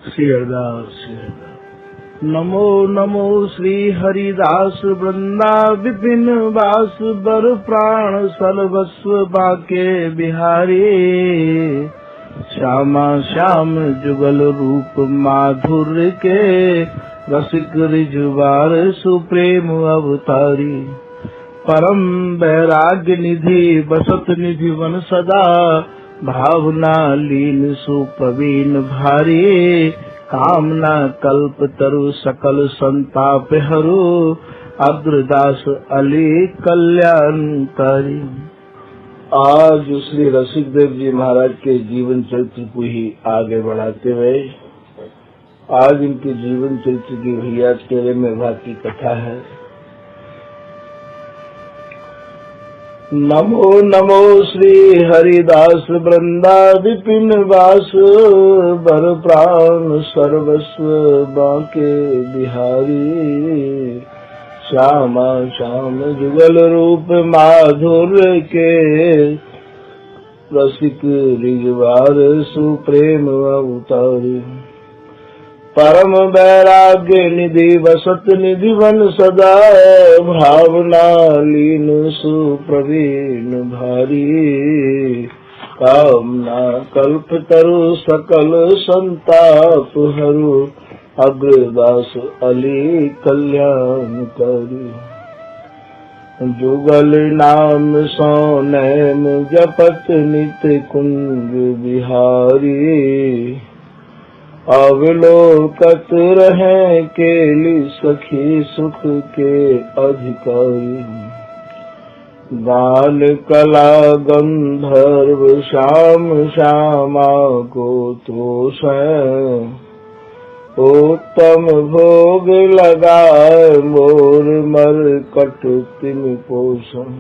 श्री हरिदास। नमो नमो श्री हरिदास वृंदा विपिन वास बर प्राण सर्वस्व बाके बिहारी। श्यामा श्याम जुगल रूप माधुर्य के रसिक रिजवार सुप्रेम अवतारी। परम वैराग्य निधि बसत निधि वन सदा भावना लीन सुप्रवीण भारी। कामना कल्प तरु सकल संताप हरु अग्रदास अली कल्याणकारी। आज श्री रसिकदेव जी महाराज के जीवन चरित्र को ही आगे बढ़ाते हुए आज इनके जीवन चरित्र की भैया तेरे में भाग की कथा है। नमो नमो श्री हरिदास वृंदा विपिन वास बर प्राण सर्वस्व बाके बिहारी। श्यामा श्याम जुगल रूप माधुर्य के रसिक रिजवार सुप्रेम अवतारी। परम वैराग्य निधि वसत निधि वन सदा भावना लीन सुप्रवीण भारी। कामना कल्प तरु सकल संताप हरु अग्रदास अली कल्याणकारी। जुगल नाम सो नैन जपत नित कुंज बिहारी। अवलोकत रहे केली सखी सुख के अधिकारी। गान कला गंधर्व श्याम श्यामा को तोष उत्तम भोग लगाए मोर मर कट तिम पोषण।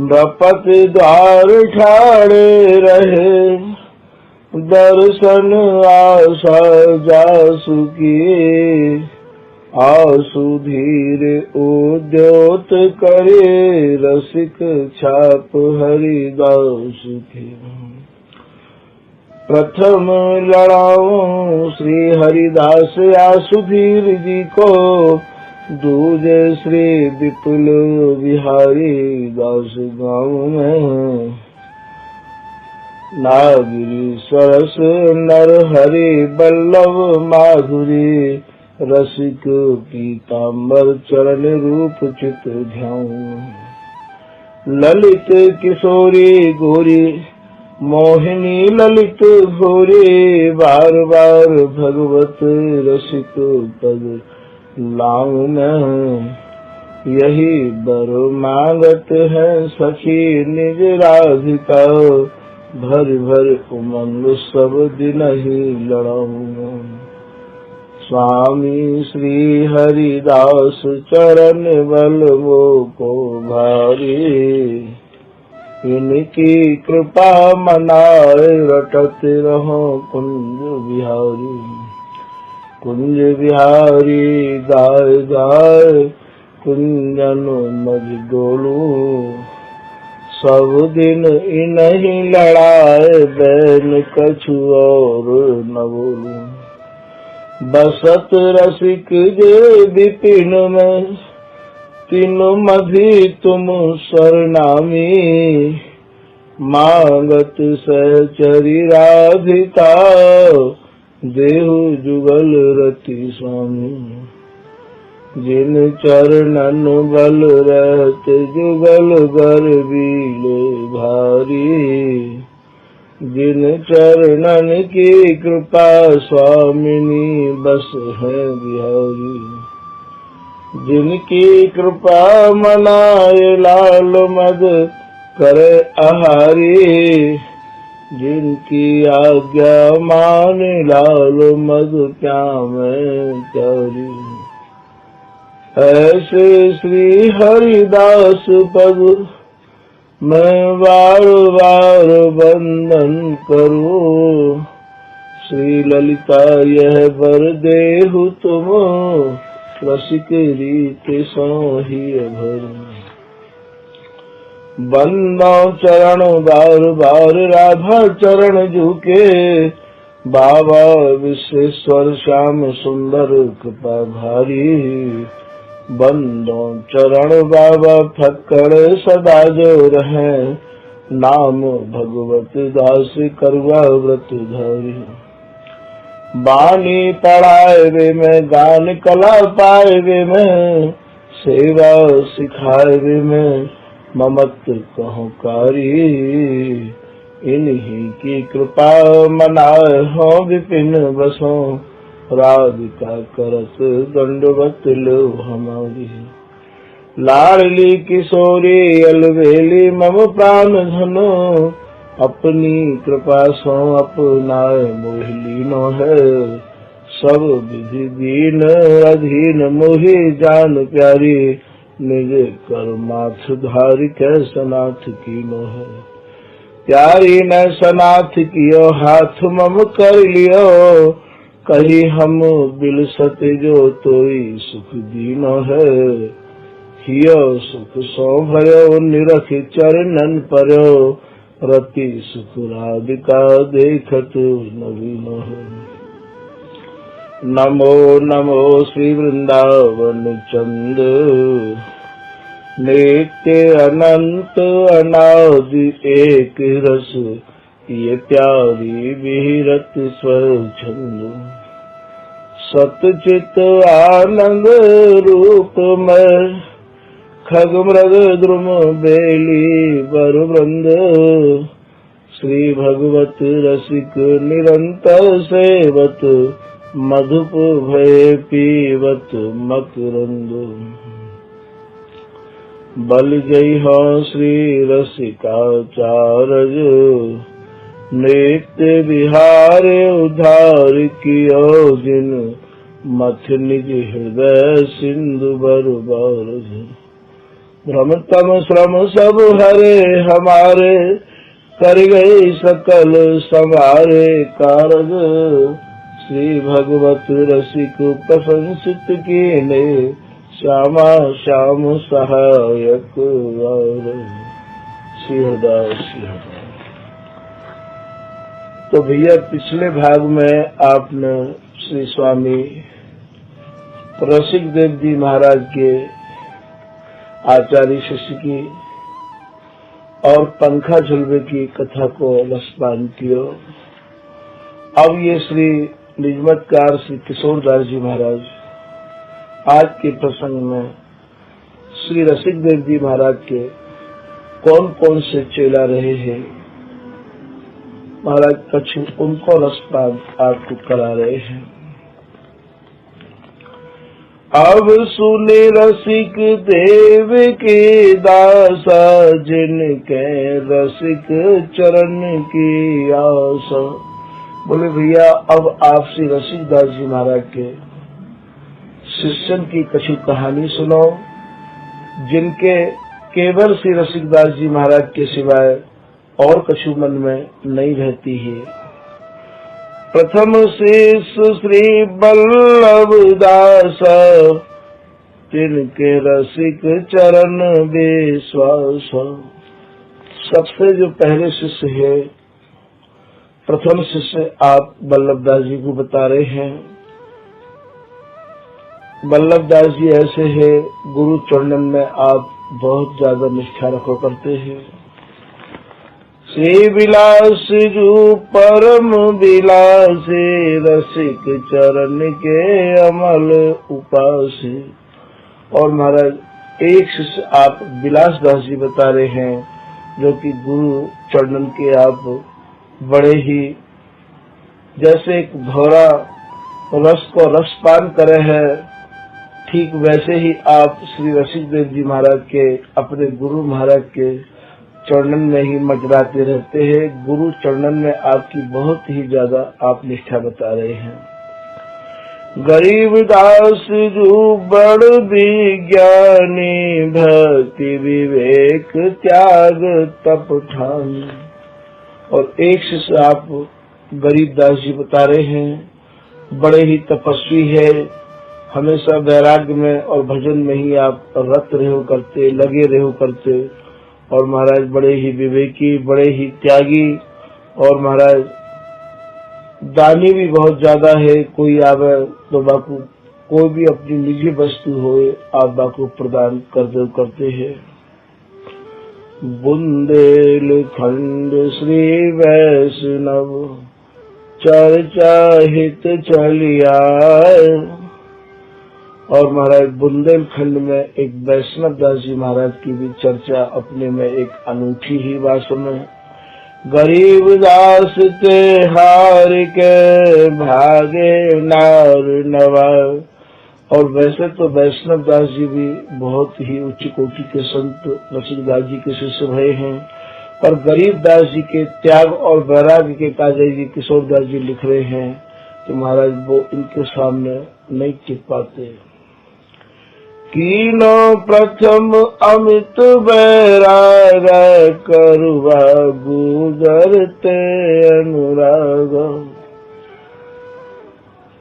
बपत द्वार ठाड़े रहे दर्शन आशा जासु की। आसु धीर उद्योत करे रसिक छाप हरिदास के। प्रथम लड़ाऊं श्री हरिदास आसुधीर जी को। दूजे श्री विपुल बिहारी दास गाँव में। नागिरी सरस नर हरि बल्लभ माधुरी। रसिक पीताम्बर चरण रूप चित ध्याऊं। ललित किशोरी गोरी मोहिनी ललित भोरी। बार बार भगवत रसिक पद लाऊं मैं। यही बर मांगत है सखी निज राधिका। भर भर उमंग सब दिन ही लड़ाऊंगा। स्वामी श्री हरिदास चरण बल वो को भारी। इनकी कृपा मनाए रटत रहो कुंज बिहारी। कुंज बिहारी गाय गाय कुंजन मज डोलू। सब दिन इन्हीं लड़ाए बैन कछु और न बोलूं। बसत रसिक जे विपिन में तीनों मधी तुम सरनामी। मांगत सहचरी राधिका देहु जुगल रति स्वामी। जिन चरणन बल रहत जुगल गर्वीले भारी। जिन चरणन की कृपा स्वामिनी बस है बिहारी। जिनकी कृपा मनाए लाल मद करे आहारी। जिनकी आज्ञा माने लाल मद प्यामे चारी। ऐसे श्री हरिदास पद मैं बार बार वंदन करूं। श्री ललिता यह वर देहु तुम रसिक रीत सो ही भरूं। बंदो चरण बार बार राधा चरण झुके। बाबा विश्वेश्वर श्याम सुंदर कृपा भारी, बंदो चरण बाबा फक्कड़ सदा जो रहे, नाम भगवत दास करवा व्रत धारी। बानी पढ़ाए वे में, गान कला पाए वे में, सेवा सिखाए वे में, ममत कहो कारी। इन्हीं की कृपा मनाए हो विपिन बसों, राधिका करत दंडवत लो हमारी। लाडली किशोरी अलवेली मम प्राण धनो, अपनी कृपा सो अपनाए मोहिलीनो है। सब विधि दीन अधीन मोहि जान प्यारी, निज कर माथ धारी कैसा नाथ कीनो है। प्यारी न सनाथ कियो हाथ मम कर लियो, कही हम बिलसत जो तोई सुख दीनो है। हियो सुख सो भयो निरख चरणन पर्यो, रति सुख राधिका देखत नवीनो है। नमो नमो श्री वृंदावन चंद, नित्य अनंत अनादि एक रस, ये प्यारी विरत स्वच्छंद। सतचित आनंद रूप में, खग मृग द्रुम बेली बर वृंद, श्री भगवत रसिक निरंतर सेवत, मधुप भय पीवत मकरंद। बल जय हो श्री रसिकाचार्य, नित्य विहार उद्धार कियो जिन, मथ निज हृदय सिंधु बर बार। भ्रम तम श्रम सब हरे हमारे, कर गए सकल संवारे कारज। श्री भगवत रसिक प्रशंसित कीने, श्यामा श्याम सहायक सिंहदास। तो भैया पिछले भाग में आपने श्री स्वामी रसिक देव जी महाराज के आचार्य शिष्य की और पंखा झुलवे की कथा को रसपान किया। अब ये श्री निजमतकार श्री किशोरदास जी महाराज आज के प्रसंग में श्री रसिक देव जी महाराज के कौन कौन से चेला रहे हैं, महाराज कछु उनको रसपान आपको करा रहे हैं। अब सुने रसिक देव के दासा, जिनके रसिक चरण की आशा। बोले भैया अब आप श्री रसिक दास जी महाराज के शिष्यन की कछु कहानी सुनो, जिनके केवल श्री रसिक दास जी महाराज के सिवाय और कछु मन में नहीं रहती है। प्रथम शिष्य श्री बल्लभ दास, जिनके रसिक चरण विश्वास। सबसे जो पहले शिष्य है, प्रथम शिष्य आप बल्लभ दास जी को बता रहे हैं। बल्लभ दास जी ऐसे है, गुरु चरणन में आप बहुत ज्यादा निष्ठा रखा करते हैं। श्री विलास जू परम विलासी, रसिक चरण के अमल उपास। और महाराज एक शिष्य आप विलास दास जी बता रहे हैं, जो कि गुरु चरणन के आप बड़े ही जैसे एक भौरा रस को रसपान करे है, ठीक वैसे ही आप श्री रसिक देव जी महाराज के अपने गुरु महाराज के चरणन में ही मजराते रहते हैं। गुरु चरणन में आपकी बहुत ही ज्यादा आप निष्ठा बता रहे हैं। गरीब दास जो बड़ विज्ञानी, भक्ति विवेक त्याग तप ठान। और एक शिष्य आप गरीब दास जी बता रहे हैं, बड़े ही तपस्वी है, हमेशा वैराग्य में और भजन में ही आप रत रहो करते, लगे रहो करते। और महाराज बड़े ही विवेकी, बड़े ही त्यागी, और महाराज दानी भी बहुत ज्यादा है। कोई आवे तो बाकू कोई भी अपनी निजी वस्तु हो आप बाकू प्रदान करते हैं। बुंदेलखंड श्री वैष्णव चर्चा हित चलिया। और महाराज बुंदेलखंड में एक वैष्णव दास जी महाराज की भी चर्चा अपने में एक अनूठी ही वास्तव में। गरीब दास ते हार के भागे नार नवा। और वैसे तो वैष्णव दास जी भी बहुत ही उच्च कोटि के संत रसिक दास जी के शिष्य भय हैं, पर गरीब दास जी के त्याग और वैराग्य के काजय जी किशोर दास जी लिख रहे हैं कि महाराज वो इनके सामने नहीं टिक पाते। कीनो प्रथम अमित वैराग करुआ गुजरते अनुराग।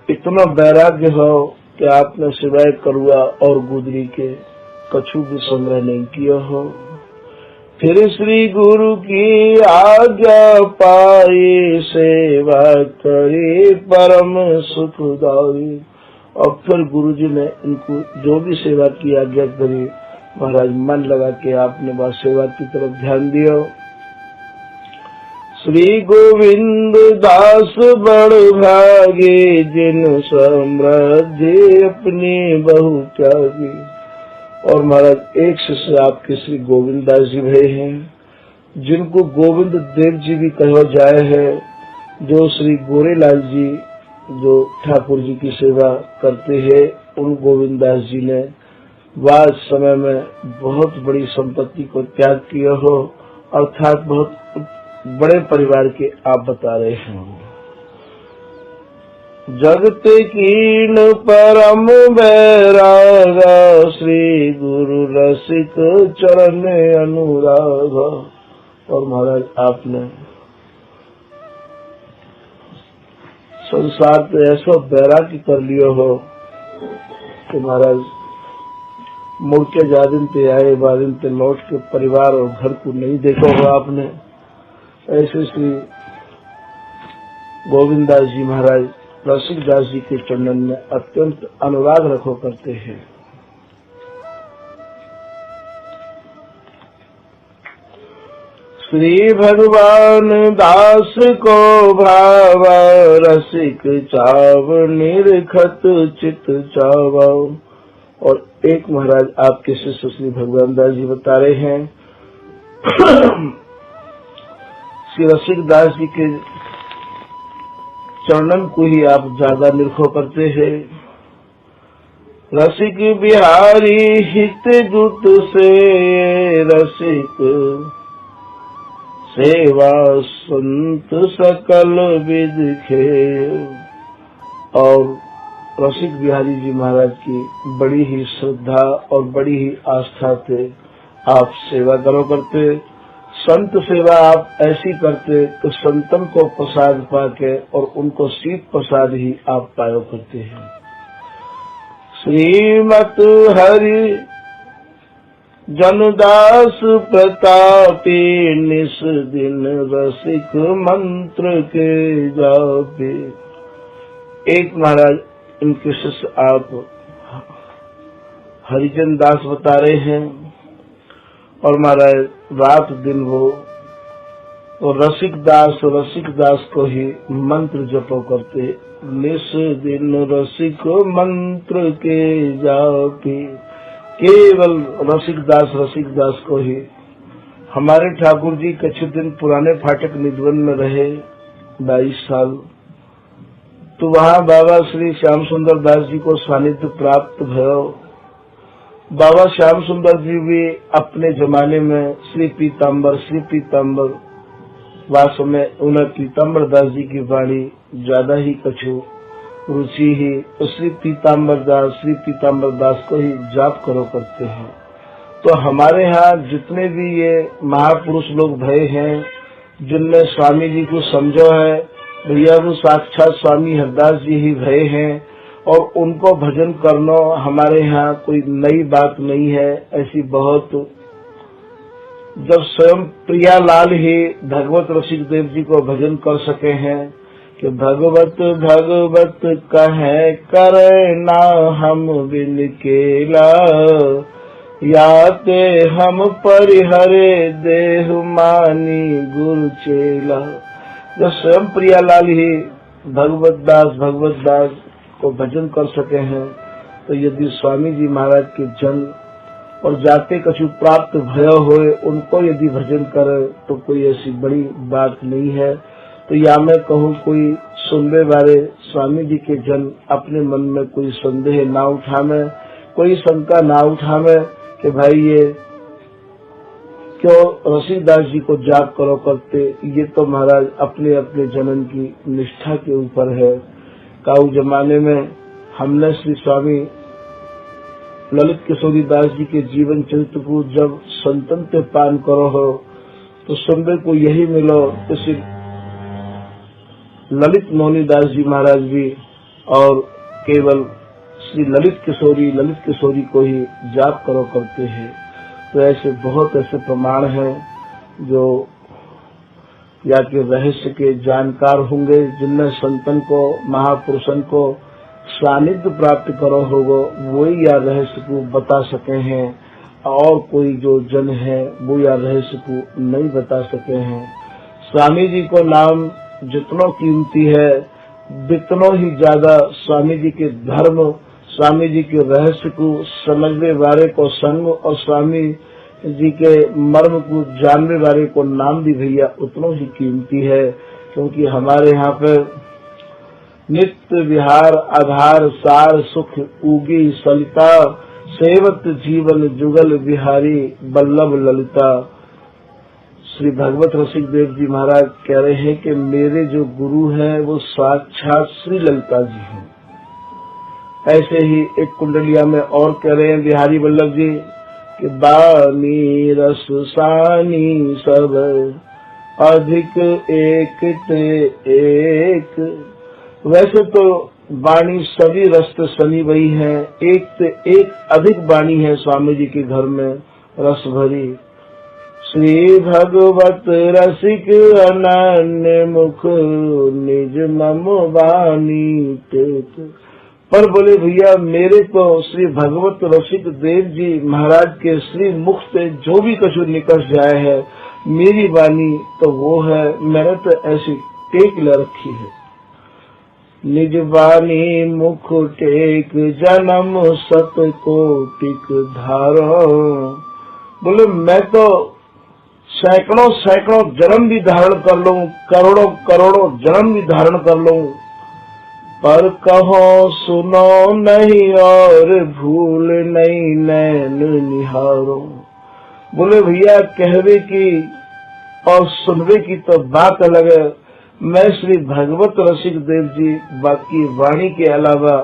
इतना वैराग्य हो कि आपने सिवाय करुआ और गुदरी के कछु भी संग्रह नहीं किया हो। फिर श्री गुरु की आज्ञा पाई सेवा करी परम सुखदाई। और फिर गुरुजी ने इनको जो भी सेवा की आज्ञा करी महाराज मन लगा के आपने वह सेवा की तरफ ध्यान दिया। श्री गोविंद दास बड़ भागे जिन समृद्धि अपनी बहु त्यागी। और महाराज एक शिष्य आपके श्री गोविंद दास जी भय हैं, जिनको गोविंद देव जी भी कहा जाए है, जो श्री गोरेलाल जी जो ठाकुर जी की सेवा करते हैं, उन गोविंद दास जी ने वाद समय में बहुत बड़ी संपत्ति को त्याग किया हो, अर्थात बहुत बड़े परिवार के आप बता रहे हैं। जगते कीन परम वैराग श्री गुरु रसिक चरण अनुराग। और महाराज आपने संसार पे ऐसा वैराग्य कर लिया हो कि महाराज मुड़ के जादिन पे आए बादिन पे लौट के परिवार और घर को नहीं देखा हो आपने। ऐसे श्री गोविंद दास जी महाराज रसिक दास जी के चरणन में अत्यंत अनुराग रखो करते हैं। श्री भगवान दास को भाव रसिक चाव निरखत चित चाव। और एक महाराज आपके शिष्य श्री भगवान दास जी बता रहे हैं श्री रसिक दास जी के चरणन को ही आप ज्यादा निरखो करते हैं। रसिक बिहारी हित जुत से रसिक सेवा संत सकल विद खेव। और रसिक बिहारी जी महाराज की बड़ी ही श्रद्धा और बड़ी ही आस्था थे। आप सेवा करो करते, संत सेवा आप ऐसी करते तो संतन को प्रसाद पाके और उनको शीत प्रसाद ही आप पायो करते हैं। श्रीमत हरि जनदास प्रतापी निस दिन रसिक मंत्र के जापे। एक महाराज इनके शिष्य आप हरिजन दास बता रहे हैं और महाराज रात दिन वो रसिक दास को ही मंत्र जपो करते। निस दिन रसिक मंत्र के जापे। केवल रसिक दास को ही। हमारे ठाकुर जी कुछ दिन पुराने फाटक निधवन में रहे 22 साल, तो वहाँ बाबा श्री श्याम सुंदर दास जी को सानिध्य प्राप्त भयो। बाबा श्याम सुंदर जी भी अपने जमाने में श्री पीताम्बर वास्तव में उन्हें पीताम्बर दास जी की वाणी ज्यादा ही कछु रुचि ही, तो श्री पीताम्बर दास को ही जाप करो करते हैं। तो हमारे यहाँ जितने भी ये महापुरुष लोग भय हैं, जिनने स्वामी जी को समझो है, भैया वो साक्षात स्वामी हरदास जी ही भय हैं और उनको भजन करना हमारे यहाँ कोई नई बात नहीं है। ऐसी बहुत जब स्वयं प्रियालाल ही भगवत रसिक देव जी को भजन कर सके हैं कि भगवत भगवत कहे करे ना हम बिन केला, याते हम परिहरे देह मानी गुरु चेला। जो स्वयं प्रियालाल ही भगवत दास को भजन कर सके हैं, तो यदि स्वामी जी महाराज के जन और जाते कछु प्राप्त भय होए उनको यदि भजन करे तो कोई ऐसी बड़ी बात नहीं है। तो या मैं कहूँ कोई सुनने वाले स्वामी जी के जन अपने मन में कोई संदेह ना उठावे, कोई शंका ना उठावे कि भाई ये क्यों रसीदास जी को जाप करो करते, ये तो महाराज अपने अपने जनन की निष्ठा के ऊपर है। काऊ जमाने में हमने श्री स्वामी ललित किशोरी दास जी के जीवन चरित्र को जब संतन पे पान करो हो तो सुनने को यही मिलो कि श्री ललित मोहनी दास जी महाराज भी और केवल श्री ललित किशोरी को ही जाप करो करते हैं। तो ऐसे बहुत ऐसे प्रमाण हैं जो या के रहस्य के जानकार होंगे, जिनने संतन को महापुरुषन को सानिध्य प्राप्त करो होगो वही या रहस्य को बता सके हैं, और कोई जो जन है वो या रहस्य को नहीं बता सके हैं। स्वामी जी को नाम जितनो कीमती है जितनो ही ज्यादा स्वामी जी के धर्म, स्वामी जी के रहस्य को समझने वाले को संग और स्वामी जी के मर्म को जानने वाले को नाम भी भैया उतनो ही कीमती है। क्योंकि हमारे यहाँ पे नित्य विहार आधार सार सुख उगी सलिता, सेवत जीवन जुगल बिहारी बल्लभ ललिता। श्री भगवत रसिक देव जी महाराज कह रहे हैं कि मेरे जो गुरु हैं वो साक्षात श्री ललिता जी हैं। ऐसे ही एक कुंडलिया में और कह रहे हैं बिहारी वल्लभ जी कि बानी रस सानी सब अधिक एक ते एक। वैसे तो वाणी सभी रस सनी वही है, एक से एक अधिक वाणी है स्वामी जी के घर में रस भरी। श्री भगवत रसिक अनन्य मुख निज मम वाणी टेक। पर बोले भैया मेरे तो श्री भगवत रसिक देव जी महाराज के श्री मुख से जो भी कछु निकल जाए है मेरी वाणी तो वो है, मैंने तो ऐसी टेक ले रखी है। निज वाणी मुख टेक जन्म सत कोटिक धारो। बोले मैं तो सैकड़ों जन्म भी धारण कर लूं, करोड़ों जन्म भी धारण कर लूं, पर कहो सुनो नहीं और भूल नहीं नैन निहारो। बोले भैया कहवे की और सुनवे की तो बात अलग है। मैं श्री भगवत रसिक देव जी बाकी वाणी के अलावा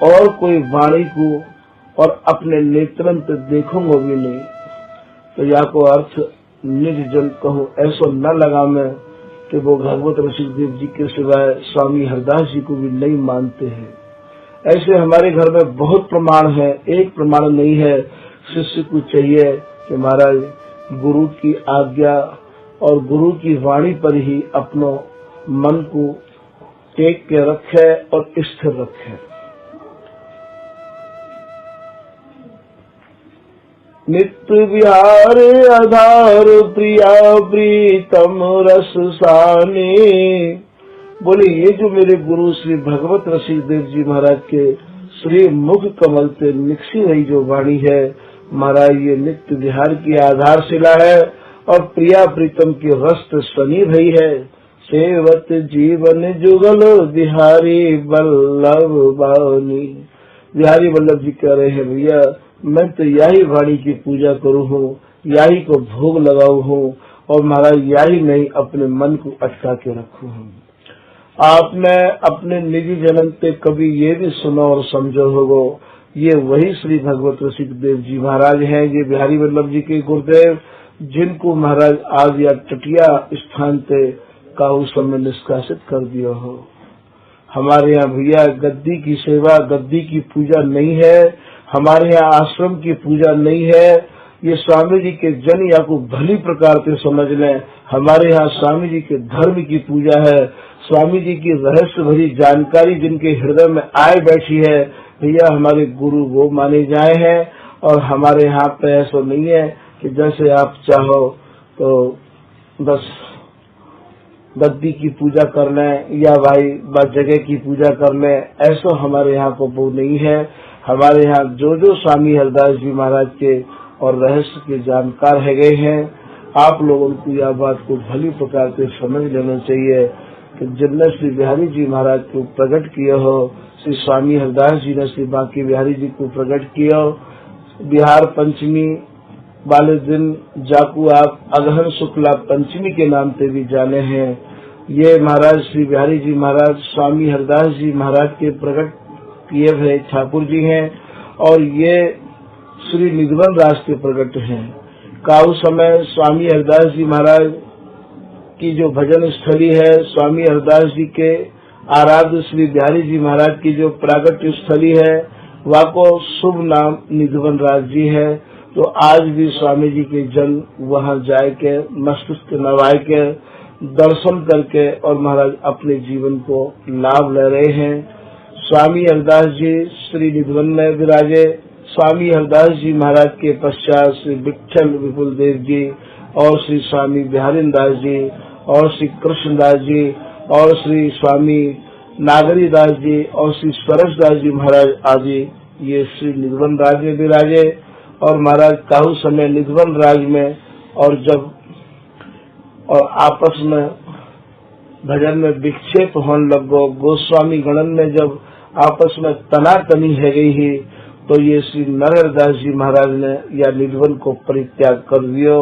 और कोई वाणी को और अपने नेत्रन पे देखूंगा भी नहीं। तो या को अर्थ निज जन कहूँ ऐसा न लगा मैं कि वो भगवत रसिक देव जी के सिवाय स्वामी हरदास जी को भी नहीं मानते हैं। ऐसे हमारे घर में बहुत प्रमाण है, एक प्रमाण नहीं है। शिष्य को चाहिए कि महाराज गुरु की आज्ञा और गुरु की वाणी पर ही अपनो मन को टेक के रखे और स्थिर रखे। नित्य विहार आधार प्रिया प्रीतम रस साने। बोले ये जो मेरे गुरु श्री भगवत रसिक देव जी महाराज के श्री मुख कमल से निकसी रही जो वाणी है महाराज, ये नित्य विहार की आधारशिला है और प्रिया प्रीतम की रस सनी भई है। सेवत जीवन जुगल बिहारी बल्लभ बानी। बिहारी वल्लभ जी कह रहे हैं भैया मैं तो यही वाणी की पूजा करूँ हूँ, यही को भोग लगाऊ हूँ और महाराज यही नहीं अपने मन को अटका के रखू हूँ। आपने अपने निजी जन्म पे कभी ये भी सुनो और समझो होगो, ये वही श्री भगवत रसिक देव जी महाराज हैं, ये बिहारी वल्लभ जी के गुरुदेव, जिनको महाराज आज या तटिया स्थान पे काहू समय निष्कासित कर दिया हो। हमारे यहाँ भैया गद्दी की सेवा, गद्दी की पूजा नहीं है, हमारे यहाँ आश्रम की पूजा नहीं है, ये स्वामी जी के जन या को भली प्रकार से समझ लें। हमारे यहाँ स्वामी जी के धर्म की पूजा है, स्वामी जी की रहस्य भरी जानकारी जिनके हृदय में आए बैठी है, भैया हमारे गुरु वो माने जाए हैं। और हमारे यहाँ पे ऐसा नहीं है कि जैसे आप चाहो तो बस गद्दी की पूजा कर लें या भाई जगह की पूजा कर लें, ऐसा हमारे यहाँ को वो नहीं है। हमारे यहाँ जो स्वामी हरदास जी महाराज के और रहस्य के जानकार है गए हैं, आप लोगों को यह बात को भली प्रकार से समझ लेना चाहिए कि जिनने श्री बिहारी जी महाराज को प्रकट किया हो, श्री स्वामी हरदास जी ने श्री बांके बिहारी जी को प्रकट किया। बिहार पंचमी वाले दिन जाकू आप अगहन शुक्ला पंचमी के नाम से भी जाने हैं। ये महाराज श्री बिहारी जी महाराज स्वामी हरदास जी महाराज के प्रकट किए हुए ठाकुर जी हैं और ये श्री निधवन राज के प्रकट हैं। काउ समय स्वामी हरदास जी महाराज की जो भजन स्थली है, स्वामी हरदास जी के आराध्य श्री बिहारी जी महाराज की जो प्रागट्य स्थली है, वहाँ को शुभ नाम निधवन राज जी है। तो आज भी स्वामी जी के जन वहाँ जाए के मस्तिष्क नवाए के दर्शन करके और महाराज अपने जीवन को लाभ ले रहे हैं। स्वामी हरदास जी श्री निधवन में विराजे। स्वामी हरदास जी महाराज के पश्चात श्री विठल विपुल देव जी और श्री स्वामी बिहारी दास जी और श्री कृष्णदास जी और श्री स्वामी नागरी दास जी और श्री सरस दास जी महाराज आदि ये श्री निधवन राज में विराजे। और महाराज काहू समय निधवन राज में और जब और आपस में भजन में विक्षेप होने लगो, गोस्वामी गणन में जब आपस में तनातनी है गई ही, तो ये श्री नरहरदास जी महाराज ने या निधवन को परित्याग कर दियो।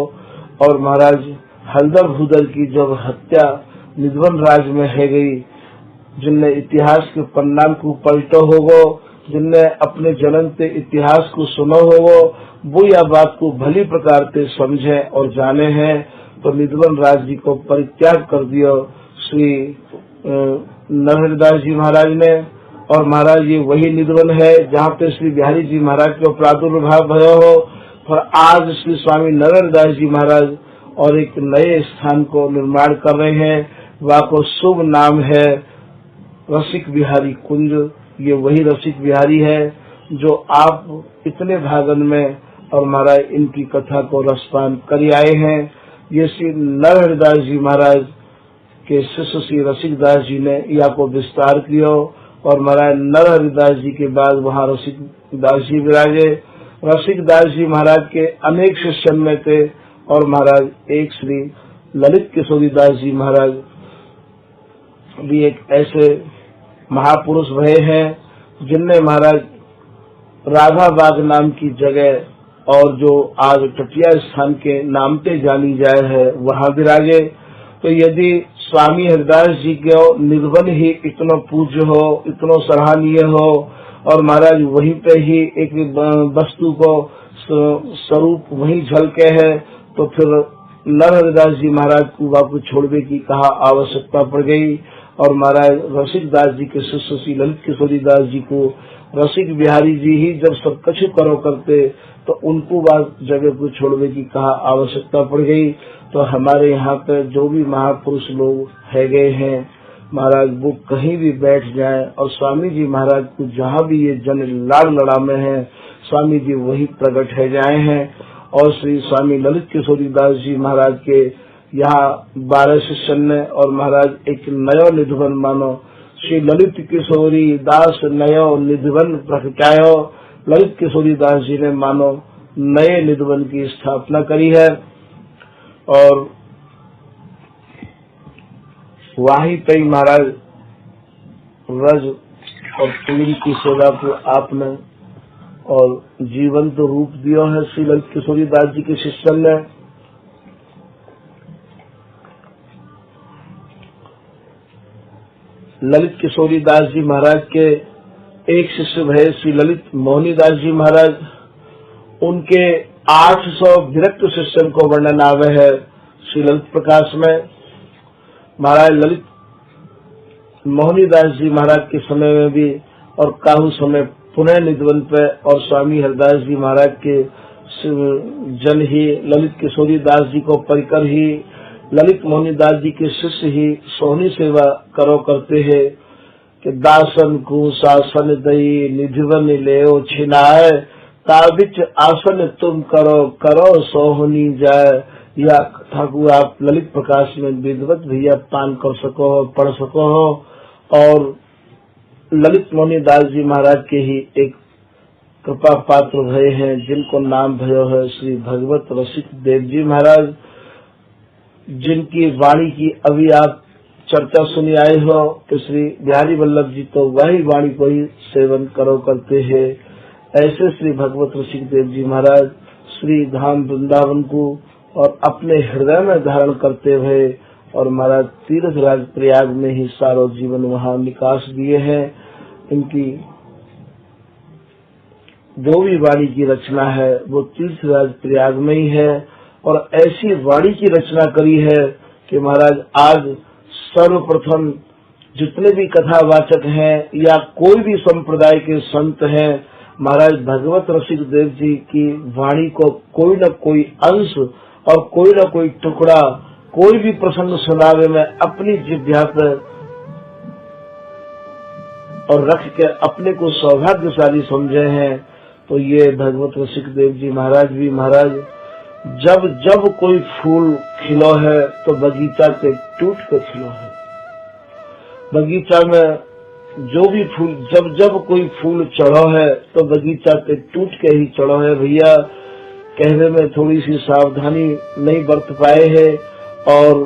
और महाराज हलदर भूदर की जब हत्या निधवन राज में है गई, जिनने इतिहास के पन्ना को पलटो होगो, जिनने अपने जन्म से इतिहास को सुनो होगो, वो यह बात को भली प्रकार से समझे और जाने हैं। तो निधवन राज जी को परित्याग कर दियो श्री नरहरदास जी महाराज ने। और महाराज ये वही निधवन है जहाँ पे श्री बिहारी जी महाराज को प्रादुर्भाव भयो हो। और आज श्री स्वामी नरहरदास जी महाराज और एक नए स्थान को निर्माण कर रहे हैं, वहाँ को शुभ नाम है रसिक बिहारी कुंज। ये वही रसिक बिहारी है जो आप इतने भागन में और महाराज इनकी कथा को रसपान कर आए हैं। ये श्री नरहरदास जी महाराज के शिष्य श्री रसिक दास जी ने या को विस्तार किया और महाराज नरहरदास जी के बाद वहाँ रसिक दास जी विराजे। रसिक दास जी महाराज के अनेक शिष्य में थे और महाराज एक श्री ललित किशोरी दास जी महाराज भी एक ऐसे महापुरुष भये हैं जिनने महाराज राधा बाग नाम की जगह और जो आज टटिया स्थान के नाम पे जानी जाए है वहाँ विराजे। तो यदि स्वामी हरदास जी के निधवन ही इतना पूज्य हो, इतना सराहनीय हो और महाराज वहीं पे ही एक वस्तु को स्वरूप वहीं झलके है, तो फिर नरहरदास जी महाराज को वापु छोड़ने की कहा आवश्यकता पड़ गई। और महाराज रसिक दास जी के शिष्य श्री ललित किशोरी दास जी को रसिक बिहारी जी ही जब सब कछु करो करते, तो उनको बात जगह को छोड़ने की कहा आवश्यकता पड़ गई। तो हमारे यहाँ पे जो भी महापुरुष लोग है गए हैं महाराज, वो कहीं भी बैठ जाएं और स्वामी जी महाराज को जहाँ भी ये जन लाड़ लड़ा में है, स्वामी जी वही प्रकट है जाए हैं। और श्री स्वामी ललित किशोरी दास जी महाराज के यहाँ 12 शिष्य ने और महाराज एक नयो निधवन मानो श्री ललित किशोरी दास नयो निधवन प्रकटायो। ललित किशोरी दास जी ने मानो नए निधवन की स्थापना करी है और वहीं पे महाराज रज और पीड़ी की सेवा को आपने और जीवंत रूप दिया है श्री ललित किशोरी दास जी के शिष्य ने। ललित किशोरी दास जी महाराज के एक शिष्य भय श्री ललित मोहनी दास जी महाराज, उनके 800 विरक्त शिष्यों को वर्णन आवे है श्री ललित प्रकाश में। महाराज ललित मोहनी दास जी महाराज के समय में भी और काहू समय पुनः निधवन पे और स्वामी हरदास जी महाराज के जन ही ललित किशोरी दास जी को परिकर ही ललित मोहनी दास जी के शिष्य ही सोहनी सेवा करो करते हैं कि दासन को शासन दई निधिवन लेओ छिनाए ताबिच आसन तुम करो करो सोहनी जाए। या ठाकुर आप ललित प्रकाश में विधिवत भैया पान कर सको पढ़ सको और ललित मोहनी दास जी महाराज के ही एक कृपा पात्र भय हैं जिनको नाम भयो है श्री भगवत रसिक देव जी महाराज, जिनकी वाणी की अभी आप चर्चा सुनी आए हो कि श्री बिहारी वल्लभ जी तो वही वाणी को ही सेवन करो करते हैं। ऐसे श्री भगवत रसिक देव जी महाराज श्री धाम वृंदावन को और अपने हृदय में धारण करते हुए और महाराज तीर्थराज प्रयाग में ही सारो जीवन वहाँ निकास दिए हैं। इनकी जो भी वाणी की रचना है वो तीर्थराज प्रयाग में ही है और ऐसी वाणी की रचना करी है कि महाराज आज सर्वप्रथम जितने भी कथावाचक हैं या कोई भी संप्रदाय के संत हैं महाराज भगवत रसिक देव जी की वाणी को कोई न कोई अंश और कोई न कोई टुकड़ा कोई भी प्रसंग सुनावे में अपनी जिह्वा पर और रख के अपने को सौभाग्यशाली समझे हैं। तो ये भगवत रसिक देव जी महाराज भी महाराज जब जब कोई फूल खिलो है तो बगीचा से टूट कर खिलो है। बगीचा में जो भी फूल जब जब कोई फूल चढ़ो है तो बगीचा से टूट के ही चढ़ो है भैया। कहने में थोड़ी सी सावधानी नहीं बरत पाए हैं और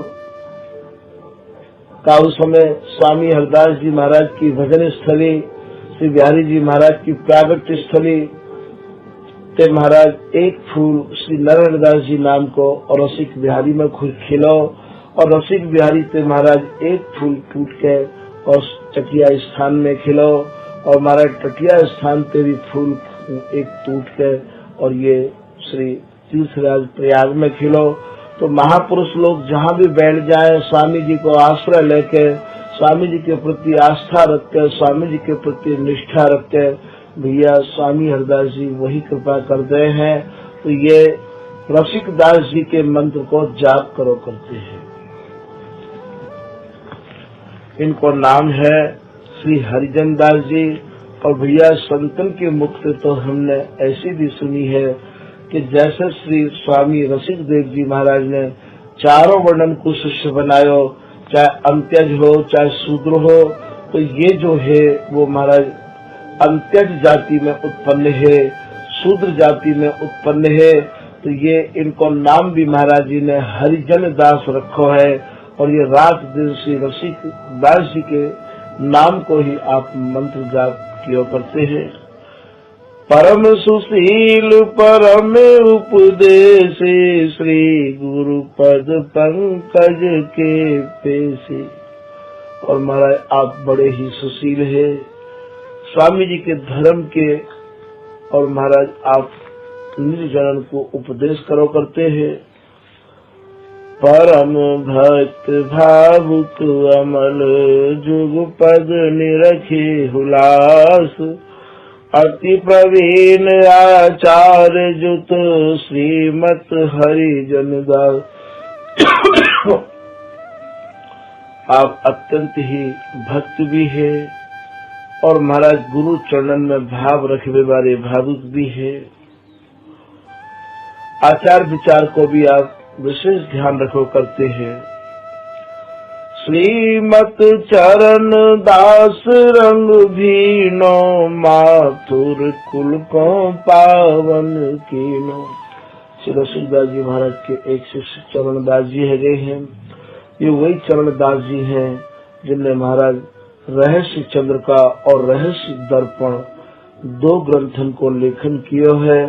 का उस समय स्वामी हरदास जी महाराज की भजन स्थली श्री बिहारी जी महाराज की प्रागट स्थली ते महाराज एक फूल श्री नारायण दास जी नाम को और रसिक बिहारी में खिलो और रसिक बिहारी ते महाराज एक फूल टूट के और टटिया स्थान में खिलो और महाराज टटिया स्थान पे भी फूल एक टूट के और ये श्री तीर्थराज प्रयाग में खिलो। तो महापुरुष लोग जहाँ भी बैठ जाए स्वामी जी को आश्रय लेके स्वामी जी के प्रति आस्था रखते स्वामी जी के प्रति निष्ठा रखते भैया स्वामी हरदास जी वही कृपा कर रहे हैं। तो ये रसिक दास जी के मंत्र को जाप करो करते हैं। इनको नाम है श्री हरिजन दास जी। और भैया संतन के मुख से तो हमने ऐसी भी सुनी है कि जैसे श्री स्वामी रसिक देव जी महाराज ने चारों वर्णन को शिष्य बनायो, चाहे अंत्यज हो चाहे शूद्र हो, तो ये जो है वो महाराज अंत्यज जाति में उत्पन्न है, शूद्र जाति में उत्पन्न है। तो ये इनको नाम भी महाराज जी ने हरिजन दास रखो है और ये रात दिन श्री रसिक दास जी के नाम को ही आप मंत्र जाप किया करते हैं। परम सुशील परम उपदेश श्री गुरु पद पंकज के पेशे। और महाराज आप बड़े ही सुशील है स्वामी जी के धर्म के और महाराज आप निर्जनन को उपदेश करो करते हैं। परम भक्त भावुक अमल जुग पद निरखे हुलास अति प्रवीण आचार्य जुत श्रीमत हरिजन दास। आप अत्यंत ही भक्त भी है और महाराज गुरु चरणन में भाव रखने वाले भावुक भी है। आचार विचार को भी आप विशेष ध्यान रखो करते हैं। श्रीमत चरण दास रंग भीनो माथुर कुल को पावन कीनो। श्री रसिकदास जी महाराज के एक शिष्य चरण दास जी है गए हैं। ये वही चरण दास जी हैं जिनने महाराज रहस्य चंद्रिका और रहस्य दर्पण दो ग्रंथन को लेखन किया है।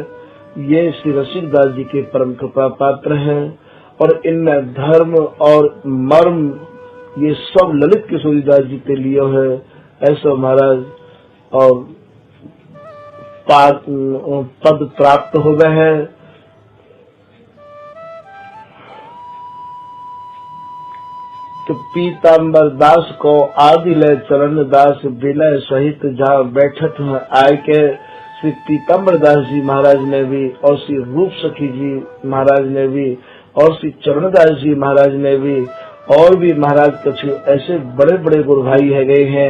ये श्री रसिकदास जी के परम कृपा पात्र हैं और इनमें धर्म और मर्म ये सब ललित किशोरीदास जी के लिए है। ऐसा महाराज और पद प्राप्त हो गए हैं। तो पीताम्बर दास को आदि लय चरण दास विनय सहित जहाँ बैठत आय के श्री पीताम्बर दास जी महाराज ने भी, और श्री रूप सखी जी महाराज ने भी, और श्री चरणदास जी महाराज ने भी, और भी महाराज कुछ ऐसे बड़े बड़े गुरु भाई है गए हैं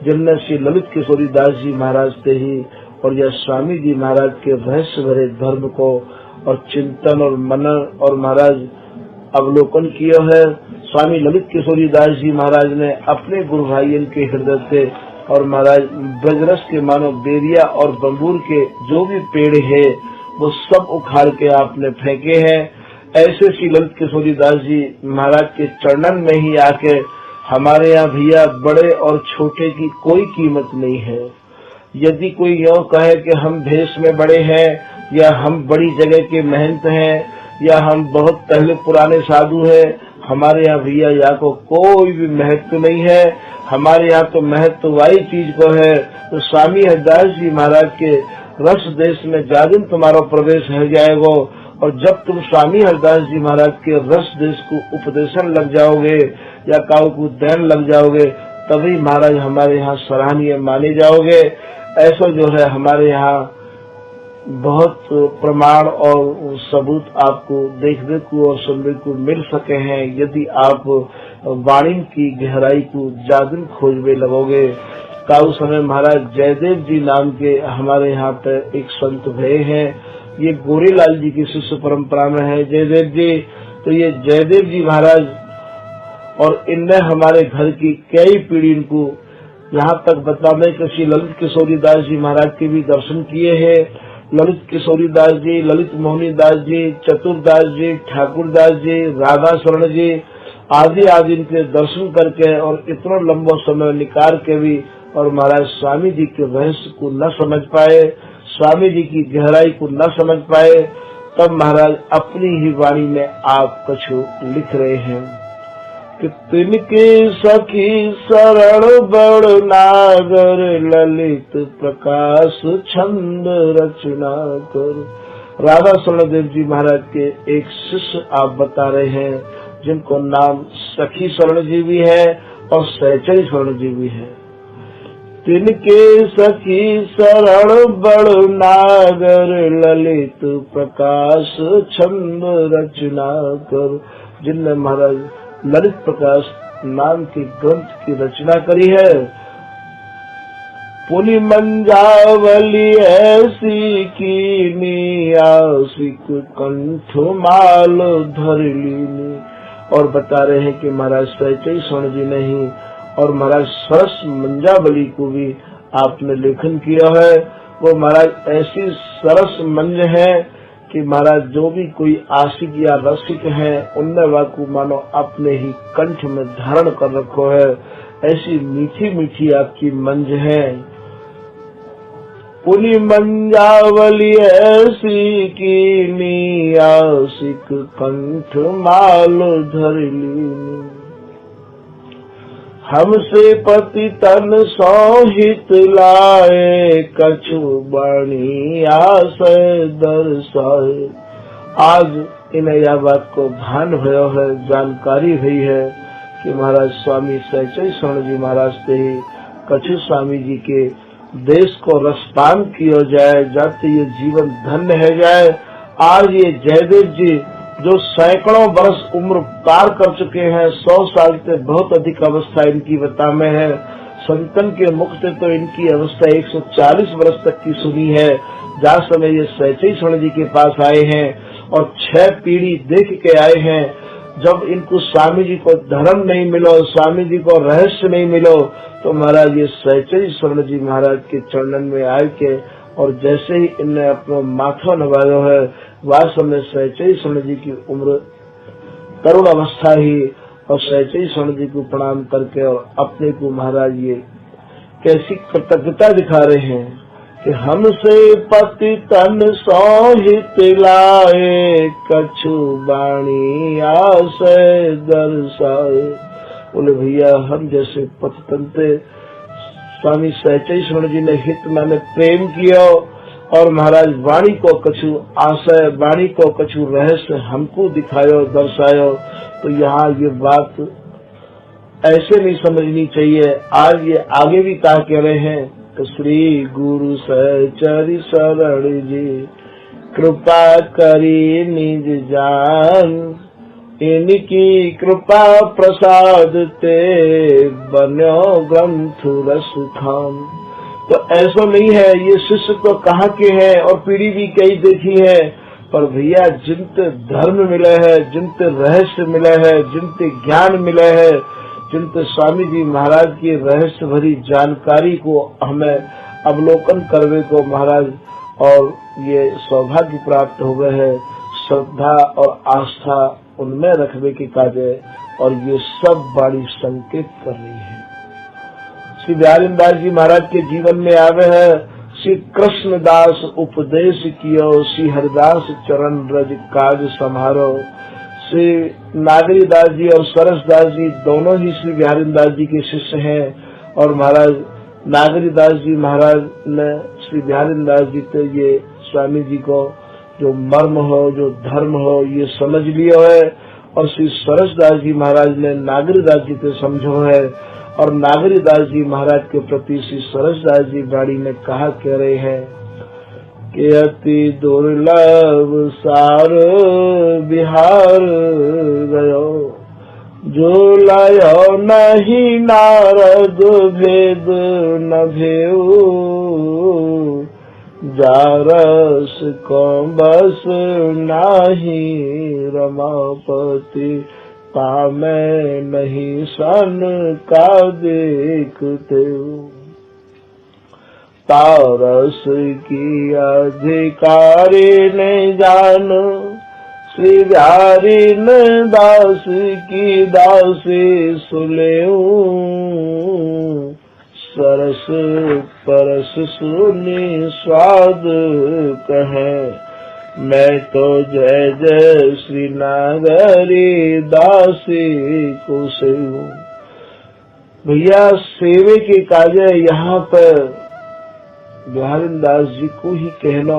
जिनने श्री ललित किशोरी दास जी महाराज से ही और यह स्वामी जी महाराज के रहस्य भरे धर्म को और चिंतन और मनन और महाराज अवलोकन किया है। स्वामी ललित किशोरी दास जी महाराज ने अपने गुरु भाइयों के हृदय से और महाराज ब्रजरस के मानो बेरिया और बंबूर के जो भी पेड़ है वो सब उखाड़ के आपने फेंके हैं। ऐसे श्री ललित किशोरी दास जी महाराज के चरणन में ही आके हमारे यहाँ भैया बड़े और छोटे की कोई कीमत नहीं है। यदि कोई यूँ कहे कि हम भेष में बड़े हैं या हम बड़ी जगह के महंत हैं या हम बहुत पहले पुराने साधु हैं, हमारे यहाँ भैया यहाँ को कोई भी महत्व नहीं है। हमारे यहाँ तो महत्व वाली चीज को है तो स्वामी हरिदास जी महाराज के रस देश में जादिन तुम्हारा प्रवेश हो जाएगा। और जब तुम स्वामी हरिदास जी महाराज के रस देश को उपदेशन लग जाओगे या काउ को दैन लग जाओगे तभी महाराज हमारे यहाँ सराहनीय माने जाओगे। ऐसा जो है हमारे यहाँ बहुत प्रमाण और सबूत आपको देखने को और सुनने को मिल सके हैं यदि आप वाणी की गहराई को जादिन खोजने लगोगे। काउ समय महाराज जयदेव जी नाम के हमारे यहाँ पे एक संत भय हैं, ये गोरेलाल जी की शिष्य परंपरा में है जयदेव जी। तो ये जयदेव जी महाराज और इनने हमारे घर की कई पीढ़ी को यहाँ तक बताने के श्री ललित किशोरी दास जी महाराज के भी दर्शन किए हैं। ललित किशोरी दास जी, ललित मोहनी दास जी, चतुरदास जी, ठाकुर दास जी, राधा शरण जी आदि आदि इनके दर्शन करके और इतना लंबा समय निकाल के भी और महाराज स्वामी जी के रहस्य को न समझ पाए, स्वामी जी की गहराई को न समझ पाए, तब महाराज अपनी ही वाणी में आप कुछ लिख रहे हैं कि तिनके सखी शरण बड़ नागर ललित प्रकाश छंद रचना कर। राधा शरण देव जी महाराज के एक शिष्य आप बता रहे हैं जिनको नाम सखी शरण जी भी है और सहचरी शरण जी भी है। तिनके सखी शरण बड़ नागर ललित प्रकाश छंद रचना कर, जिनने महाराज ललित प्रकाश नाम के ग्रंथ की रचना करी है। पुनि मंजावली ऐसी कीनी आशिक कंठ माल धर लीनी। और बता रहे हैं कि महाराज सहचरी शरण जी ने ही और महाराज सरस मंजावली को भी आपने लेखन किया है। वो महाराज ऐसी सरस मंज है कि महाराज जो भी कोई आशिक या रसिक है उनने वाकु मानो अपने ही कंठ में धारण कर रखो है। ऐसी मीठी मीठी आपकी मंज है। पुनि मंजावली ऐसी कीनी आशिक कंठ माल धर लीनी। हमसे पति तन सोहित लाए कछु बणी आशय दर्शाए। आज इन्हें यह बात को भान भयो है, जानकारी हुई है कि महाराज स्वामी सहचरी शरण जी महाराज से ही कछु स्वामी जी के देश को रसपान किया जाए जाते ये जीवन धन्य है जाए। आज ये जयदेव जी जो सैकड़ों वर्ष उम्र पार कर चुके हैं, 100 साल से बहुत अधिक अवस्था इनकी बता में है। संतन के मुख से तो इनकी अवस्था 140 वर्ष तक की सुनी है। जहाँ समय ये सहचरी शरण जी के पास आए हैं और 6 पीढ़ी देख के आए हैं। जब इनको स्वामी जी को धर्म नहीं मिलो, स्वामी जी को रहस्य नहीं मिलो, तो महाराज ये सहचरी शरण जी महाराज के चरणन में आए के और जैसे ही इनने अपना माथा नवाया है वास्तव में सहचरी शरण जी की उम्र तरुण अवस्था ही और सहचरी शरण जी को प्रणाम करके और अपने को महाराज ये कैसी कृतज्ञता दिखा रहे हैं कि हमसे पति तन सोहित लाए कछु बाणी आशय दर्शाए। बोले भैया हम जैसे पति तन पे स्वामी सहचरी शरण जी ने हित मैंने प्रेम किया और महाराज वाणी को कछु आशय, वाणी को कछु रहस्य हमको दिखायो दर्शायो। तो यहाँ ये बात ऐसे नहीं समझनी चाहिए। आज ये आगे भी कहा कह रहे हैं तो श्री गुरु सहचरि शरण जी, कृपा करी निज जान, इनकी कृपा प्रसाद ते बन्यो ग्रंथ रस खान। तो ऐसा नहीं है, ये शिष्य तो कहाँ के हैं और पीढ़ी भी कई देखी है, पर भैया जिनते धर्म मिले है, जिनते रहस्य मिले है, जिनते ज्ञान मिले है, जिनते स्वामी जी महाराज की रहस्य भरी जानकारी को हमें अवलोकन करने को महाराज और ये सौभाग्य प्राप्त हो गए है, श्रद्धा और आस्था उनमें रखने के कार्य, और ये सब बाणी संकेत कर रही है। श्री बिहारी दास जी महाराज के जीवन में आवे है, श्री कृष्ण दास उपदेश कियो, श्री हरिदास चरण रज काज समारो। श्री नागरी दास जी और सरस दास जी दोनों ही श्री बिहारी दास जी के शिष्य हैं, और महाराज नागरी दास जी महाराज ने श्री बिहारी दास जी तो ये स्वामी जी को जो मर्म हो, जो धर्म हो, ये समझ लियो है, और श्री सरस दास जी महाराज ने नागरी दास जी को समझो है, और नागरी दास जी महाराज के प्रति श्री सरस दास जी बाड़ी में कहा कह रहे हैं कि अति दुर्लभ सार बिहार गयो, जो लायो नहीं नारद भेद न भेऊ, जारस को बस नाही रमापति, पामे नहीं सन का देखते, तारस की अधिकारी ने जान, श्री बिहारी ने दास की दासी सुलेऊ, सरस परस सुनी स्वाद कहे, मैं तो जय जय श्री नागरी दासी को सेवू। भैया सेवे के कार्य यहाँ पर बिहारी दास जी को ही कहना,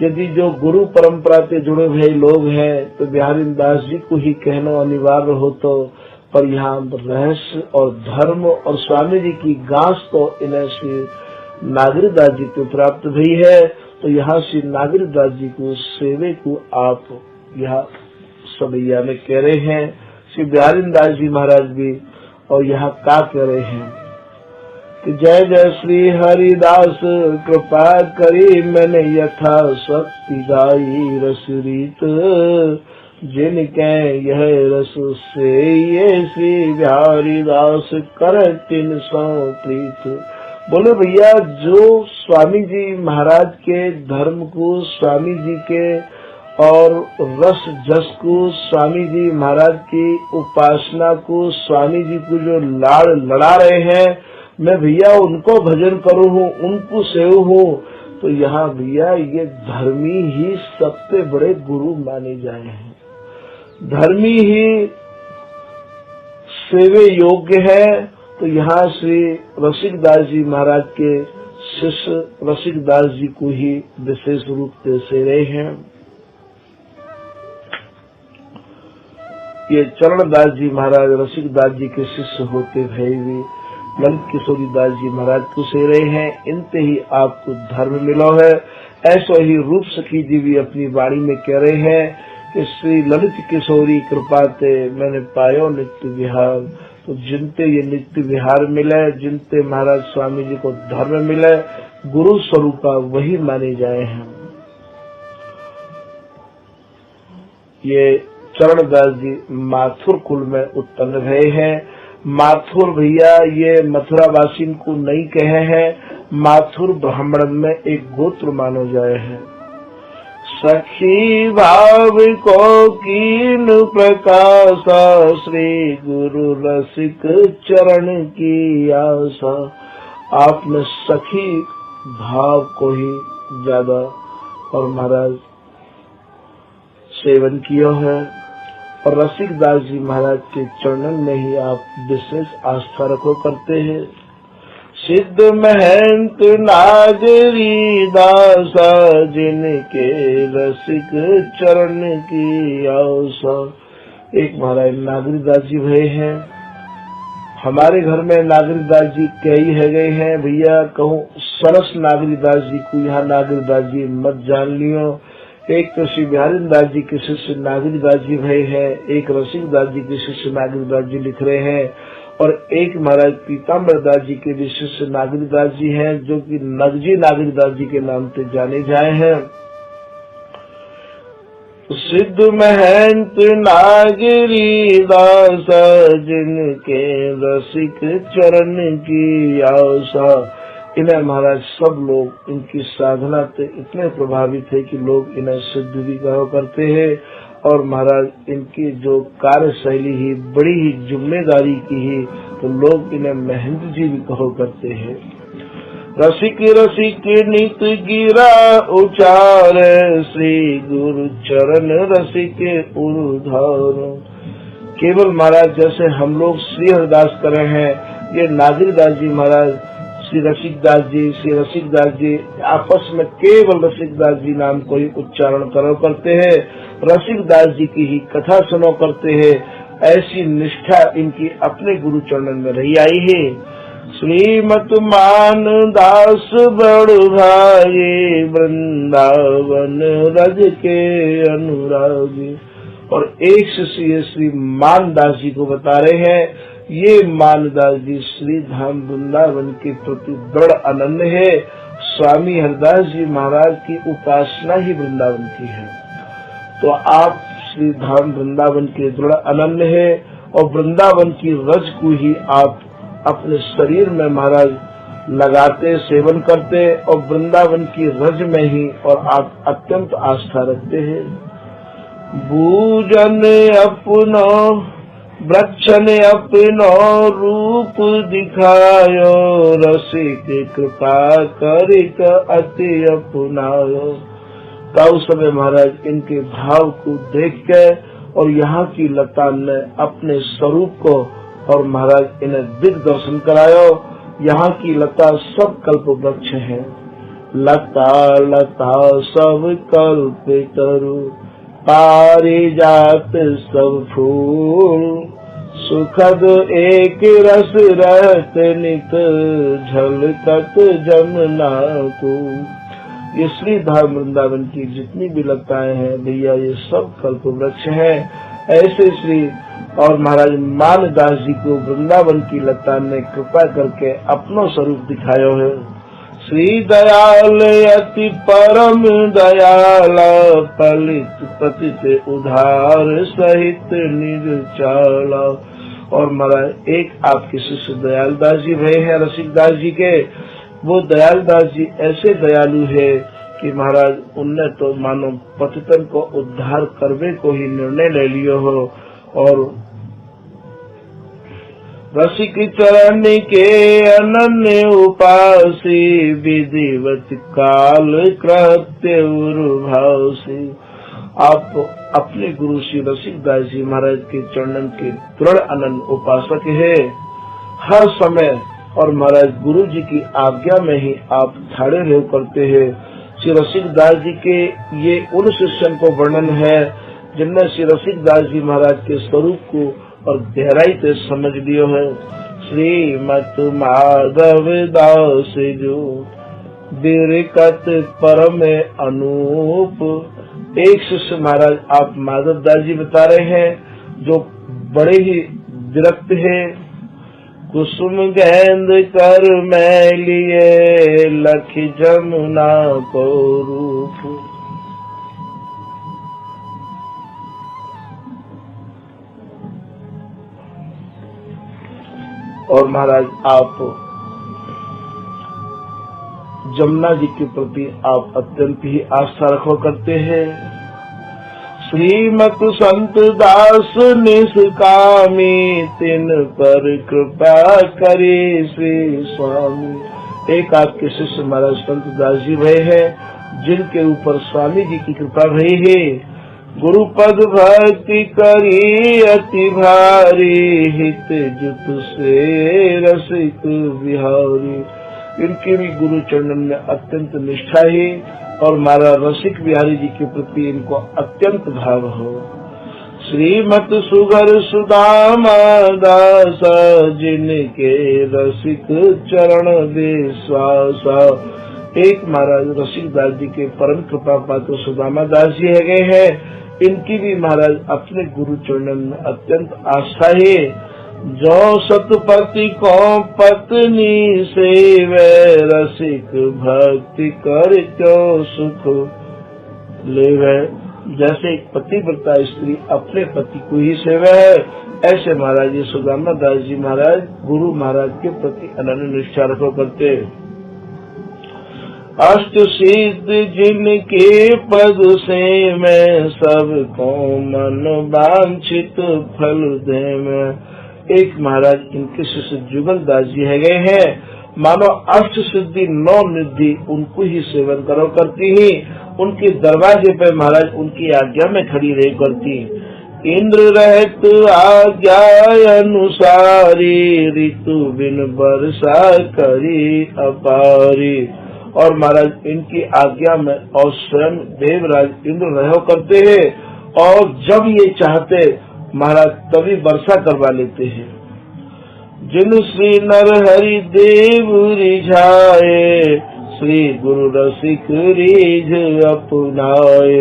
यदि जो गुरु परंपरा से जुड़े हुए लोग हैं तो बिहारी दास जी को ही कहना अनिवार्य हो, तो पर यहाँ रहस्य और धर्म और स्वामी जी की गांस तो इन्हें श्री नागरी दास जी को प्राप्त हुई है, तो यहाँ श्री नागरी दास जी को सेवे को आप यहाँ सबैया में कह रहे हैं, श्री बिहारी दास जी महाराज भी, और यहाँ का कह रहे हैं कि जय जय श्री हरिदास कृपा करी, मैंने यथा शक्ति गाई रस रीत, जिनके यह रस से ये श्री बिहारी दास कर 300 प्रीत। बोले भैया, जो स्वामी जी महाराज के धर्म को, स्वामी जी के और रस जस को, स्वामी जी महाराज की उपासना को, स्वामी जी को जो लाड़ लड़ा रहे हैं, मैं भैया उनको भजन करूँ हूँ, उनको सेव हूँ, तो यहाँ भैया ये धर्मी ही सबसे बड़े गुरु माने जाए हैं, धर्मी ही सेवे योग्य है। तो यहाँ श्री रसिक दास जी महाराज के शिष्य रसिक दास जी को ही विशेष रूप से से रहे हैं। ये चरण दास जी महाराज रसिक दास जी के शिष्य होते हुए भी ललित किशोरी दास जी महाराज को से रहे हैं, इनते ही आपको धर्म मिला है। ऐसा ही रूप सखी जी भी अपनी वाणी में कह रहे हैं कि श्री ललित किशोरी कृपा ते मैंने पायो नित्य विहार। तो जिनते ये नित्य विहार मिले, जिनते महाराज स्वामी जी को धर्म मिले, गुरु स्वरूप वही माने जाए हैं। ये चरण दास जी माथुर कुल में उत्पन्न रहे हैं। माथुर भैया ये मथुरा वासी को नहीं कहे हैं, माथुर ब्राह्मण में एक गोत्र मानो जाए हैं। सखी भाव को कीन प्रकाशा, श्री गुरु रसिक चरण की आशा। आपने सखी भाव को ही ज्यादा और महाराज सेवन किया है, और रसिक दास जी महाराज के चरणन में ही आप विशेष आस्था रखो करते हैं। सिद्ध महंत नागरी दासा, जिनके रसिक चरण की आशा। एक महाराज नागरी दास जी भय हैं, हमारे घर में नागरिकदास जी कई है गए हैं भैया, कहूँ सरस नागरिकदास जी को यहाँ नागरिकदास जी मत जान लियो। एक तो श्री बिहारी दास जी के शिष्य नागरिकदास जी भय है, एक रसिकदास जी के शिष्य नागरिकदास जी लिख रहे हैं, और एक महाराज पीताम्बर दास जी के भी शिष्य नागरिकदास जी हैं, जो कि नगजी नागरिकदास जी के नाम से जाने जाए हैं। सिद्ध महंत नागरी दास जिनके रसिक चरण की आशा। इन्हें महाराज सब लोग इनकी साधना से इतने प्रभावित है कि लोग इन्हें सिद्ध भी कहा करते हैं, और महाराज इनकी जो कार्य शैली ही बड़ी ही जिम्मेदारी की ही, तो लोग इन्हें महंत जी भी कहा करते हैं। रसिक रसिक नित गिरा उचार श्री गुरु चरण रसिक उधार। केवल महाराज जैसे हम लोग श्री हरिदास कर रहे हैं, ये नागरिकदास जी महाराज श्री रसिकदास जी आपस में केवल रसिकदास जी नाम को ही उच्चारण करो करते हैं, रसिकदास जी की ही कथा सुनो करते हैं। ऐसी निष्ठा इनकी अपने गुरु चरणन में रही आई है। श्रीमत मान दास बड़ भाई वृंदावन रज के अनुरागी। और एक शिष्य श्री मानदास जी को बता रहे हैं, ये मानदास जी श्री धाम वृंदावन के प्रति दृढ़ अनन्य है। स्वामी हरदास जी महाराज की उपासना ही वृंदावन की है, तो आप श्री धाम वृंदावन के दृढ़ अनन्य है, और वृंदावन की रज को ही आप अपने शरीर में महाराज लगाते सेवन करते, और वृंदावन की रज में ही और आप अत्यंत आस्था रखते हैं। भूजन अपनो वृक्षन अपनो रूप दिखायो, रसिक कृपा करिक अति अपनायो। तब समय महाराज इनके भाव को देख के और यहाँ की लता ने अपने स्वरूप को और महाराज इन्हें दिग्दर्शन करायो। यहाँ की लता सब कल्प वृक्ष है, लता लता सब कल्प तरु, पारिजात सब फूल, सुखद एक रस रहत नित, झलकत जमुना को। ये श्री धाम वृंदावन की जितनी भी लताएं हैं भैया, ये सब कल्प वृक्ष है। ऐसे श्री और महाराज मानदास जी को वृंदावन की लता ने कृपा करके अपना स्वरूप दिखायो है। श्री दयाल अति परम दयाला, पलित पतित उधार सहित निर्चाला। और महाराज एक आपके शिष्य दयालदास जी भय है रसिकदास जी के, वो दयालदास जी ऐसे दयालु है कि महाराज उनने तो मानो पतितन को उद्धार करने को ही निर्णय ले लियो हो। और रसिक चरण के अनन्य उपासी, विधिवत काल कृत्य उर्भासी। आप अपने गुरु श्री रसिकदास जी महाराज के चरणन के दृढ़ अनन्य उपासक है। हर समय और महाराज गुरु जी की आज्ञा में ही आप ठाड़े रह करते हैं। श्री रसिकदास जी के ये उन शिष्यों को वर्णन है जिनने श्री रसिकदास जी महाराज के स्वरूप को और गहराई से समझ लियो है। श्रीमत माधव दास जो बिरकत परम अनूप। एक शिष्य महाराज आप माधव दास जी बता रहे हैं जो बड़े ही विरक्त है। कुसुम गेंद कर मैं लिए, लख जमुना को रूप। और महाराज आप जमुना जी के प्रति आप अत्यंत ही आस्था रखो करते हैं। श्रीमत संत दास निष्कामी, तिन पर कृपा करे श्री स्वामी। एक आपके शिष्य महाराज संत दास जी भय है जिनके ऊपर स्वामी जी की कृपा भई है। गुरु पद भक्ति करी अति भारी, हित जुत से रसिक बिहारी। इनकी भी गुरु चरणन में अत्यंत निष्ठा है और महाराज रसिक बिहारी जी के प्रति इनको अत्यंत भाव हो। श्रीमत सुगर सुदामा दास जिनके रसिक चरण विश्वासा। एक महाराज रसिक दास जी के परम कृपा पात्र सुदामा दास जी है गए हैं। इनकी भी महाराज अपने गुरु चरणन में अत्यंत आस्था है। जो सतपति को पत्नी सेवे रसिक भक्ति कर क्यों सुख लेवे। जैसे एक पतिव्रता स्त्री अपने पति को ही सेवा है, ऐसे महाराज ये सुदामा दास जी महाराज गुरु महाराज के प्रति अनन्य निष्ठा रखा करते। अष्ट सिद्ध जिनके पद से मैं सबको मन वांछित फल दे मैं। एक महाराज इनके शिष्य जुगल दास जी है गए हैं। मानो अष्ट सिद्धि 9 निधि उनको ही सेवन करो करती ही। उनके दरवाजे पे महाराज उनकी आज्ञा में खड़ी रही करती। इंद्र रहत आज्ञा अनुसारी ऋतु बिन वर्षा करी अपारी। और महाराज इनकी आज्ञा में और स्वयं देवराज इंद्र रहो करते हैं और जब ये चाहते महाराज तभी वर्षा करवा लेते हैं। जिन श्री नर हरि देव रिझाए श्री गुरु रसिक रीझ अपनाए।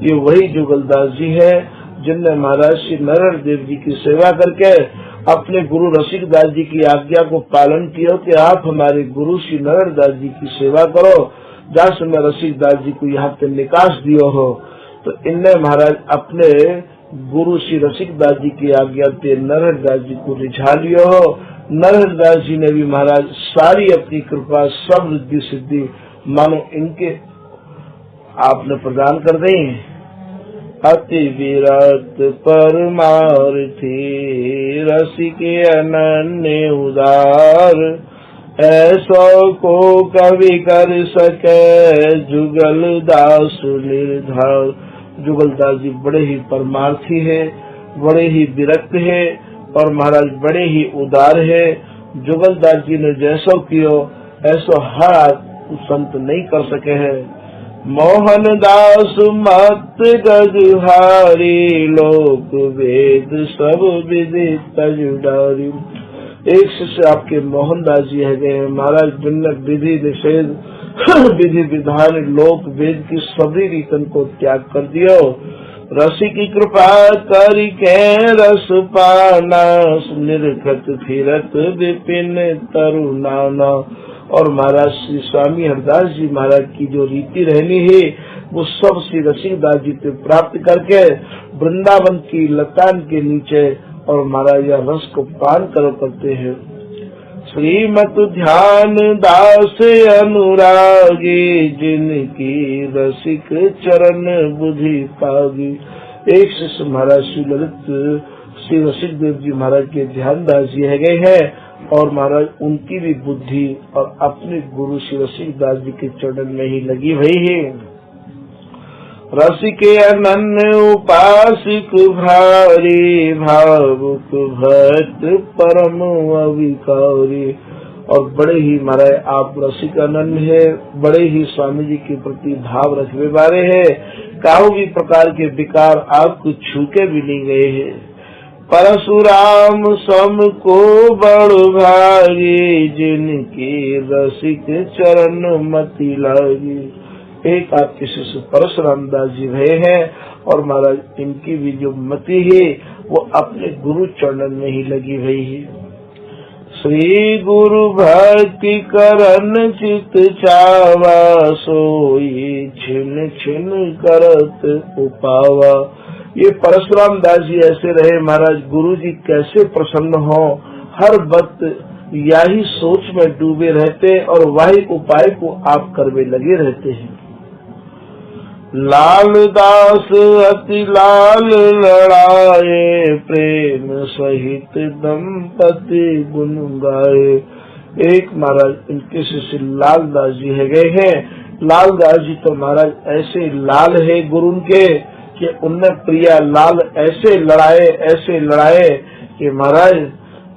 ये वही जुगलदास जी है जिनने महाराज श्री नर देव जी की सेवा करके अपने गुरु रसिक दास जी की आज्ञा को पालन किया कि आप हमारे गुरु श्री नर दास जी की सेवा करो। जहाँ से मैं रसिक दास जी को यहाँ पे निकास दियो हो, तो इनने महाराज अपने गुरु श्री रसिक दास जी की आज्ञा पे नरहर दास जी को रिझा लियो हो। नरहर दास जी ने भी महाराज सारी अपनी कृपा सब रिद्धि सिद्धि मानो इनके आपने प्रदान कर दी। अति विरत परमार्थी रसिक अनन्य उदार ऐसा को कवि कर सके जुगल दास निर्धार। जुगल दास जी बड़े ही परमार्थी है, बड़े ही विरक्त है और महाराज बड़े ही उदार है। जुगल दास जी ने जैसो कियो ऐसो हर संत नहीं कर सके हैं। मोहन दास मत गजहारी लोक वेद सब विदित जुडारी। एक शिष्य आपके मोहन दास जी है गए महाराज जिनने विधि निषेध विधि विधान लोक वेद की सभी रीतन को त्याग कर दियो। रसी की कृपा करी के रस पाना निर्खत फिरत विपिन तरुणाना। और महाराज श्री स्वामी हरदास जी महाराज की जो रीति रहनी है वो सब श्री रसिक दास जी से प्राप्त करके वृंदावन की लतान के नीचे और महाराज या रस को पान करो करते हैं। श्रीमत ध्यान दास अनुरागी जिनकी रसिक चरण बुद्धि पागी। एक शिष्य महाराज श्री ललित श्री रसिक देव जी महाराज के ध्यान दास जी है गए हैं और महाराज उनकी भी बुद्धि और अपने गुरु श्री रसिक दास जी के चरण में ही लगी हुई है। रसिक अनन्य उपासिक भारी भावुक भक्त परम अविकारी। और बड़े ही महाराज आप रसिक अनन्य है, बड़े ही स्वामी जी के प्रति भाव रखने वाले है। काऊ भी प्रकार के विकार आपको छूके भी नहीं गए हैं। परशुराम सम को बड़ भागी जिनकी रसिक चरण मति लागी। एक आपके शिष्य परशुराम दास जी भय है और महाराज इनकी भी जो मति है वो अपने गुरु चरण में ही लगी हुई है। श्री गुरु भक्ति करन चित चावा सोई छिन छिन करत उपावा। ये परशुराम दास जी ऐसे रहे महाराज गुरु जी कैसे प्रसन्न हो, हर वक्त यही सोच में डूबे रहते और वही उपाय को आप करवे लगे रहते हैं। लाल दास अति लाल लड़ाए प्रेम सहित दंपति गुण गाए। एक महाराज इनके शिष्य लाल दास जी है गए हैं। लाल दास जी तो महाराज ऐसे लाल है गुरु के कि उनने प्रिया लाल ऐसे लड़ाए कि महाराज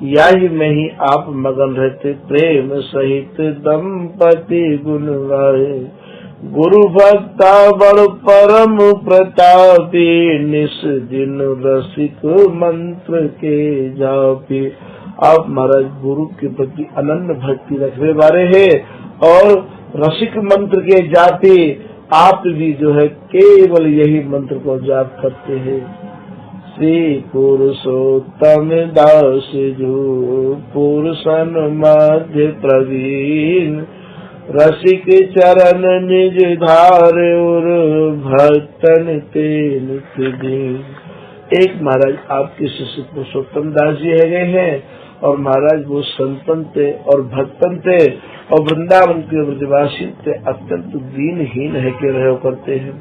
यही में ही आप मगन रहते। प्रेम सहित दंपति गुण गाए गुरु भक्ता बड़ परम प्रतापी, निस दिन रसिक मंत्र के जापी। आप महाराज गुरु के प्रति अनन्य भक्ति रखने वाले हैं और रसिक मंत्र के जापी। आप भी जो है केवल यही मंत्र को जाप करते हैं। श्री पुरुषोत्तम दास जो पुरुषन मध्य प्रवीण, रसिक चरण निज धार और भक्तन ते नित्य दीन। एक महाराज आपके शिष्य पुरुषोत्तम दास जी है गए हैं और महाराज वो संतन थे और भक्तन थे और वृंदावन के ब्रजवासी थे, अत्यंत दीनहीन है के रहो करते हैं।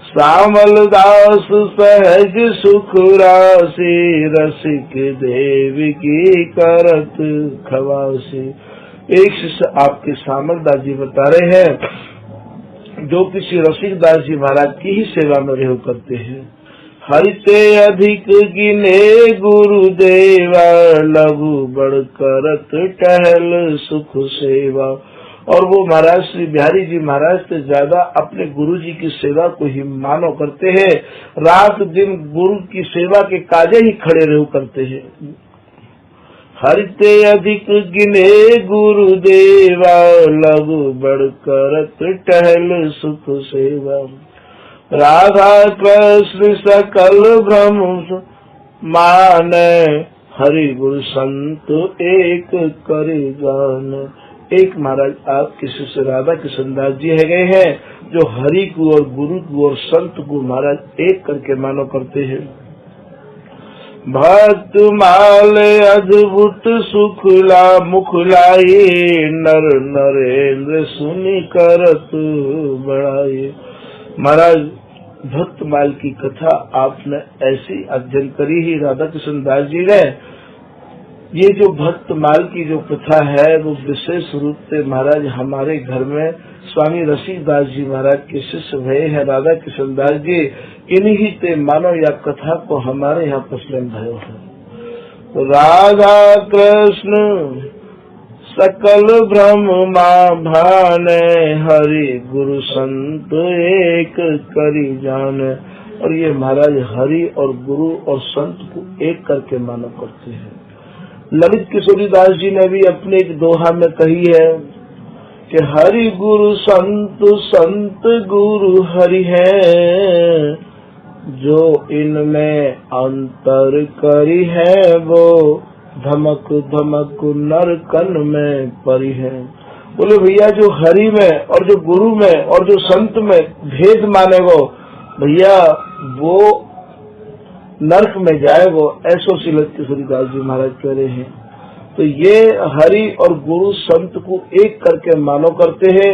श्यामल दास सहज सुख राशि, रसिक देव की करत खवासी। एक शिष्य आपके श्यामल दास जी बता रहे हैं जो किसी रसिक दास जी महाराज की ही सेवा में रहो करते हैं। हरिते अधिक गिने गुरुदेवा, लघु बड़ करत टहल सुख सेवा। और वो महाराज श्री बिहारी जी महाराज से ज्यादा अपने गुरु जी की सेवा को ही मानो करते हैं। रात दिन गुरु की सेवा के काजे ही खड़े रहो करते हैं। हरिते अधिक गिने गुरुदेवा, लघु बड़ करत टहल सुख सेवा। राधा कृष्ण सकल भ्रम माने, हरि गुरु संत एक करे गान। एक महाराज आपके शिष्य राधा कृष्ण दास जी है गए हैं जो हरि को और गुरु को और संत को महाराज एक करके मानो करते हैं। भक्त माल अद्भुत सुखला मुखलाई, नर नरेंद्र सुनि करत बड़ाई। महाराज भक्त माल की कथा आपने ऐसी अध्ययन करी ही राधा कृष्ण दास जी ने। ये जो भक्त माल की जो कथा है वो विशेष रूप से महाराज हमारे घर में स्वामी रसिक दास जी महाराज के शिष्य भय है राधा कृष्ण दास जी। इन्हीं ते मानो या कथा को हमारे यहाँ प्रचलन भयो है। राधा कृष्ण सकल ब्रह्म मां भाने, हरि गुरु संत एक करी जाने। और ये महाराज हरि और गुरु और संत को एक करके मानो करते हैं। ललित किशोरी दास जी ने भी अपने एक दोहा में कही है कि हरि गुरु संत, संत गुरु हरि है, जो इनमें अंतर करी है वो धमक धमक नर कन में परी है। बोले भैया जो हरि में और जो गुरु में और जो संत में भेद माने वो भैया वो नरक में जाए वो, ऐसो ललित किशोरी दास जी महाराज कह रहे हैं। तो ये हरि और गुरु संत को एक करके मानो करते हैं।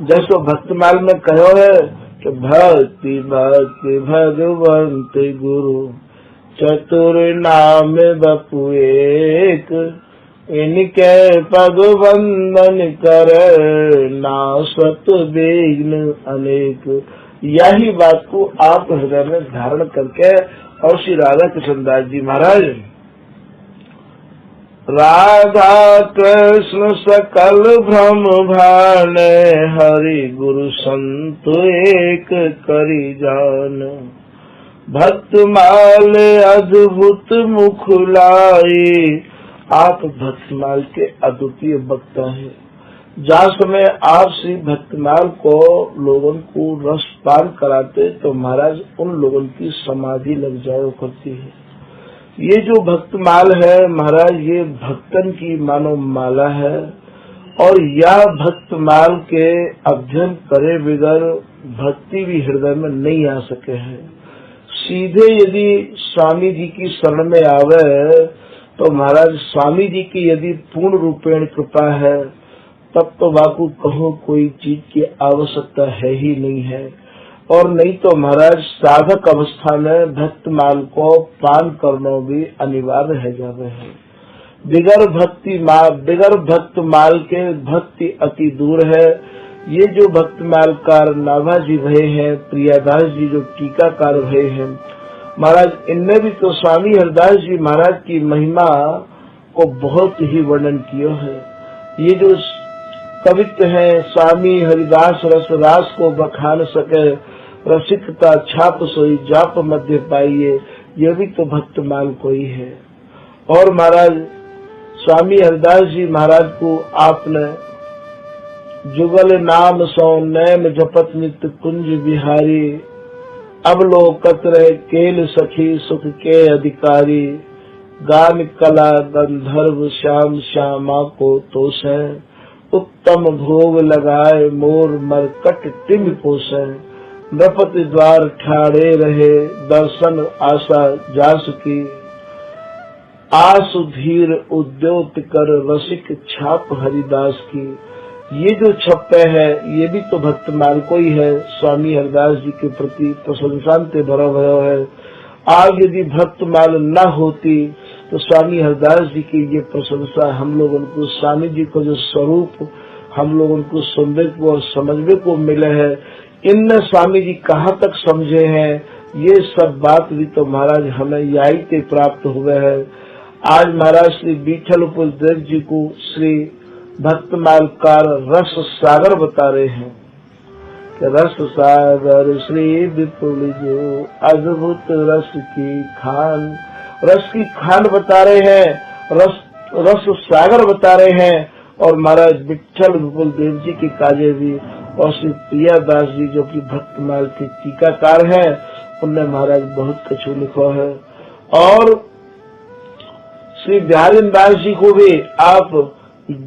जैसो भक्तमाल में कहो है कि भक्ति भक्ति भगवंत गुरु, चतुर नाम बपु एक, इनके पग वंदन कर नासत विघ्न अनेक। यही बात को आप हृदय में धारण करके और श्री राधा कृष्ण दास जी महाराज राधा कृष्ण सकल भ्रम भाने, हरि गुरु संत एक करी जान। भक्त माल अद्भुत मुख लाई, आप भक्तमाल के अद्वितीय वक्ता है। जहाँ समय आप श्री भक्तमाल को लोगों को रस पान कराते तो महाराज उन लोगों की समाधि लग जाया करती है। ये जो भक्तमाल है महाराज ये भक्तन की मानो माला है और यह भक्तमाल के अध्ययन करे बगैर भक्ति भी हृदय में नहीं आ सके है। सीधे यदि स्वामी जी की शरण में आवे तो महाराज स्वामी जी की यदि पूर्ण रूपेण कृपा है तब तो बापू कहो कोई चीज की आवश्यकता है ही नहीं है। और नहीं तो महाराज साधक अवस्था में भक्तमाल को पान करना भी अनिवार्य है जावे है। बिगर भक्तमाल के भक्ति अति दूर है। ये जो भक्तमालकार नाभा जी भये हैं, प्रियादास जी जो टीकाकार भये हैं महाराज, इनमें भी तो स्वामी हरदास जी महाराज की महिमा को बहुत ही वर्णन किया है। ये जो कवित्व है स्वामी हरिदास रस रास को बखान सके, रसिकता छाप सोई जाप मध्य पाइए, ये भी तो भक्तमाल कोई है। और महाराज स्वामी हरिदास जी महाराज को आपने जुगल नाम सो नैम जपत नित्य कुंज बिहारी, अब लोकत रहे केल सखी सुख के अधिकारी, गान कला गंधर्व श्याम श्यामा को तोष है, उत्तम भोग लगाए मोर मरकट टिम पोषे, नृपति द्वार ठाड़े रहे दर्शन आशा जास की, आसु धीर उद्योत कर रसिक छाप हरिदास की। ये जो छप्पे है ये भी तो भक्तमाल को ही है, स्वामी हरिदास जी के प्रति प्रशंसांते भरा भरा है। आज यदि भक्तमाल न होती तो स्वामी हरिदास जी की ये प्रशंसा हम लोग उनको स्वामी जी को जो स्वरूप हम लोग उनको सुनने को और समझने को मिले है, इनने स्वामी जी कहाँ तक समझे हैं, ये सब बात भी तो महाराज हमें यही से प्राप्त हुए है। आज महाराज श्री विठल उपदेव जी को श्री भक्तमालकार रस सागर बता रहे हैं कि रस सागर श्री विपुल जो अद्भुत रस की खान, रस की खान बता रहे हैं, रस सागर बता रहे हैं। और महाराज विठल विपुल देव जी के काजे भी, और श्री प्रियादास जी जो कि भक्तमाल के टीकाकार है, उनने महाराज बहुत कुछ लिखा है। और श्री बिहारी दास जी को भी आप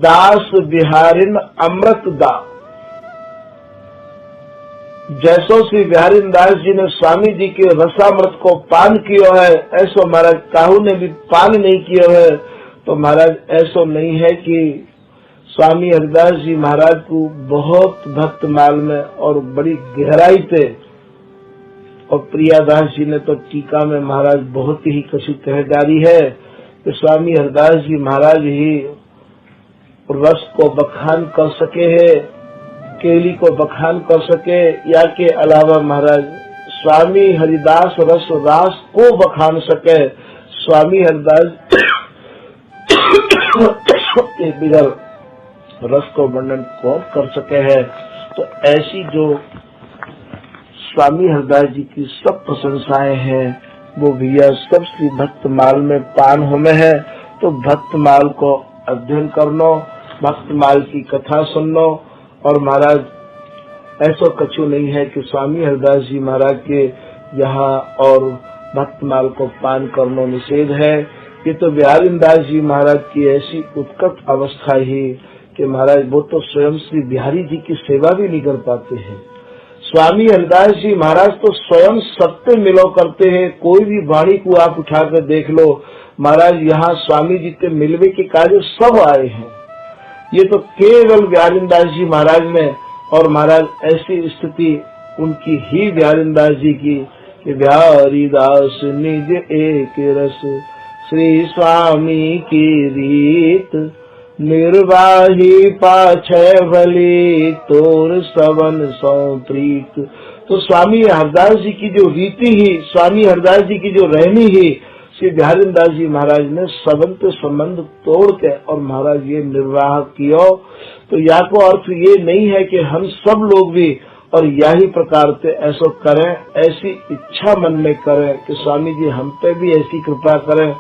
दास बिहारिन अमृत दा, जैसो श्री बिहारी दास जी ने स्वामी जी के रसामृत को पान किया है, ऐसो महाराज काहू ने भी पान नहीं किया है। तो महाराज ऐसा नहीं है कि स्वामी हरिदास जी महाराज को बहुत भक्तमाल में और बड़ी गहराई से, और प्रियादास जी ने तो टीका में महाराज बहुत ही कसी कह डाली है कि स्वामी हरिदास जी महाराज ही रस को बखान कर सके है, केली को बखान कर सके, या के अलावा महाराज स्वामी हरिदास रस रास को बखान सके। स्वामी हरिदास के बिगड़ रस को वर्णन कौन कर सके है। तो ऐसी जो स्वामी हरिदास जी की सब प्रशंसाएं हैं वो भैया सब श्री भक्तमाल में पान होने है। तो भक्तमाल को अध्ययन करनो, भक्तमाल की कथा सुननो। और महाराज ऐसा कछु नहीं है कि स्वामी हरिदास जी महाराज के यहाँ और भक्तमाल को पान करनो निषेध है। ये तो बिहारी दास जी महाराज की ऐसी उत्कट अवस्था ही कि महाराज वो तो स्वयं श्री बिहारी जी की सेवा भी नहीं कर पाते हैं। स्वामी हरिदास जी महाराज तो स्वयं सत्य मिलो करते हैं। कोई भी वाणी को आप उठा कर देख लो, महाराज यहाँ स्वामी जी के मिलवे के कार्य सब आए हैं। ये तो केवल बिहारी दास जी महाराज में, और महाराज ऐसी स्थिति उनकी ही बिहारी दास जी की कि बिहारी दास निज एक रस श्री स्वामी की रीत, निर्वाही पाछे भली तोर सवन सौ प्रीत। तो स्वामी हरिदास जी की जो रीति ही, स्वामी हरिदास जी की जो रहनी ही श्री बिहारी दास जी महाराज ने सबंत संबंध तोड़ के और महाराज ये निर्वाह किया। तो या को अर्थ ये नहीं है कि हम सब लोग भी और यही प्रकार से ऐसा करें, ऐसी इच्छा मन में करें कि स्वामी जी हम पे भी ऐसी कृपा करें।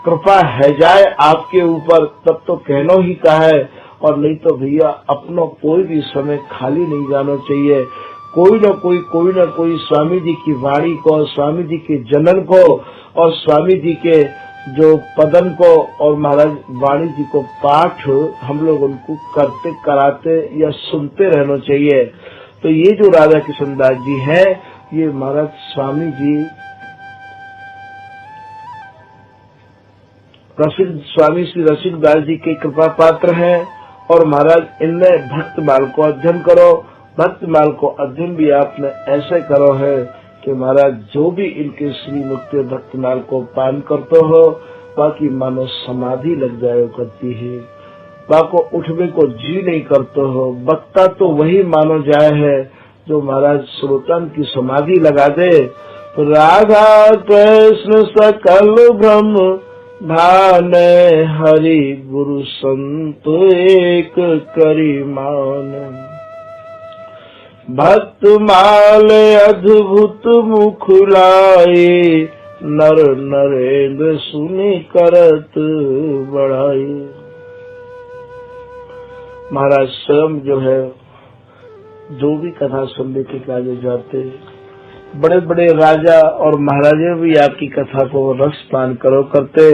कृपा है जाए आपके ऊपर तब तो कहना ही का है, और नहीं तो भैया अपना कोई भी समय खाली नहीं जाना चाहिए। कोई न कोई स्वामी जी की वाणी को, स्वामी जी के जनन को और स्वामी जी के जो पदन को और महाराज वाणी जी को पाठ हम लोग उनको करते कराते या सुनते रहना चाहिए। तो ये जो राधा किशन दास जी है, ये महाराज स्वामी जी स्वामी श्री रसिक दास जी के कृपा पात्र हैं। और महाराज इनमें भक्तमाल को अध्ययन करो। भक्तमाल को अध्ययन भी आपने ऐसे करो है कि महाराज जो भी इनके श्री मुक्त भक्तमाल को पान करते हो, बाकी मानो समाधि लग जाए करती है, बाको उठने को जी नहीं करते हो। वक्ता तो वही मानो जाए है जो महाराज श्रोतन की समाधि लगा दे। तो राधा कृष्ण सकल ब्रह्म भान हरि गुरु संत एक करी मान। भक्त माल अद्भुत मुख लाए, नर नरेंद्र सुनि करत बढ़ाई। महाराज स्वयं जो है, जो भी कथा सुनने के लिए जाते, बड़े बड़े राजा और महाराजे भी आपकी कथा को रसपान करो करते,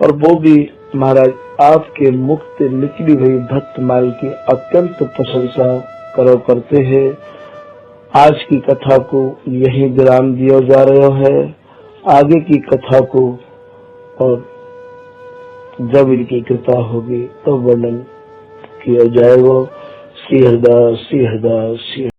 और वो भी महाराज आपके मुख से निकली हुई भक्त माल की अत्यंत प्रशंसा करो करते हैं। आज की कथा को यही विराम दिया जा रहा है। आगे की कथा को और जब इनकी कृपा होगी तो वर्णन किया जाएगा। श्री हरिदास, श्री हरिदास, श्री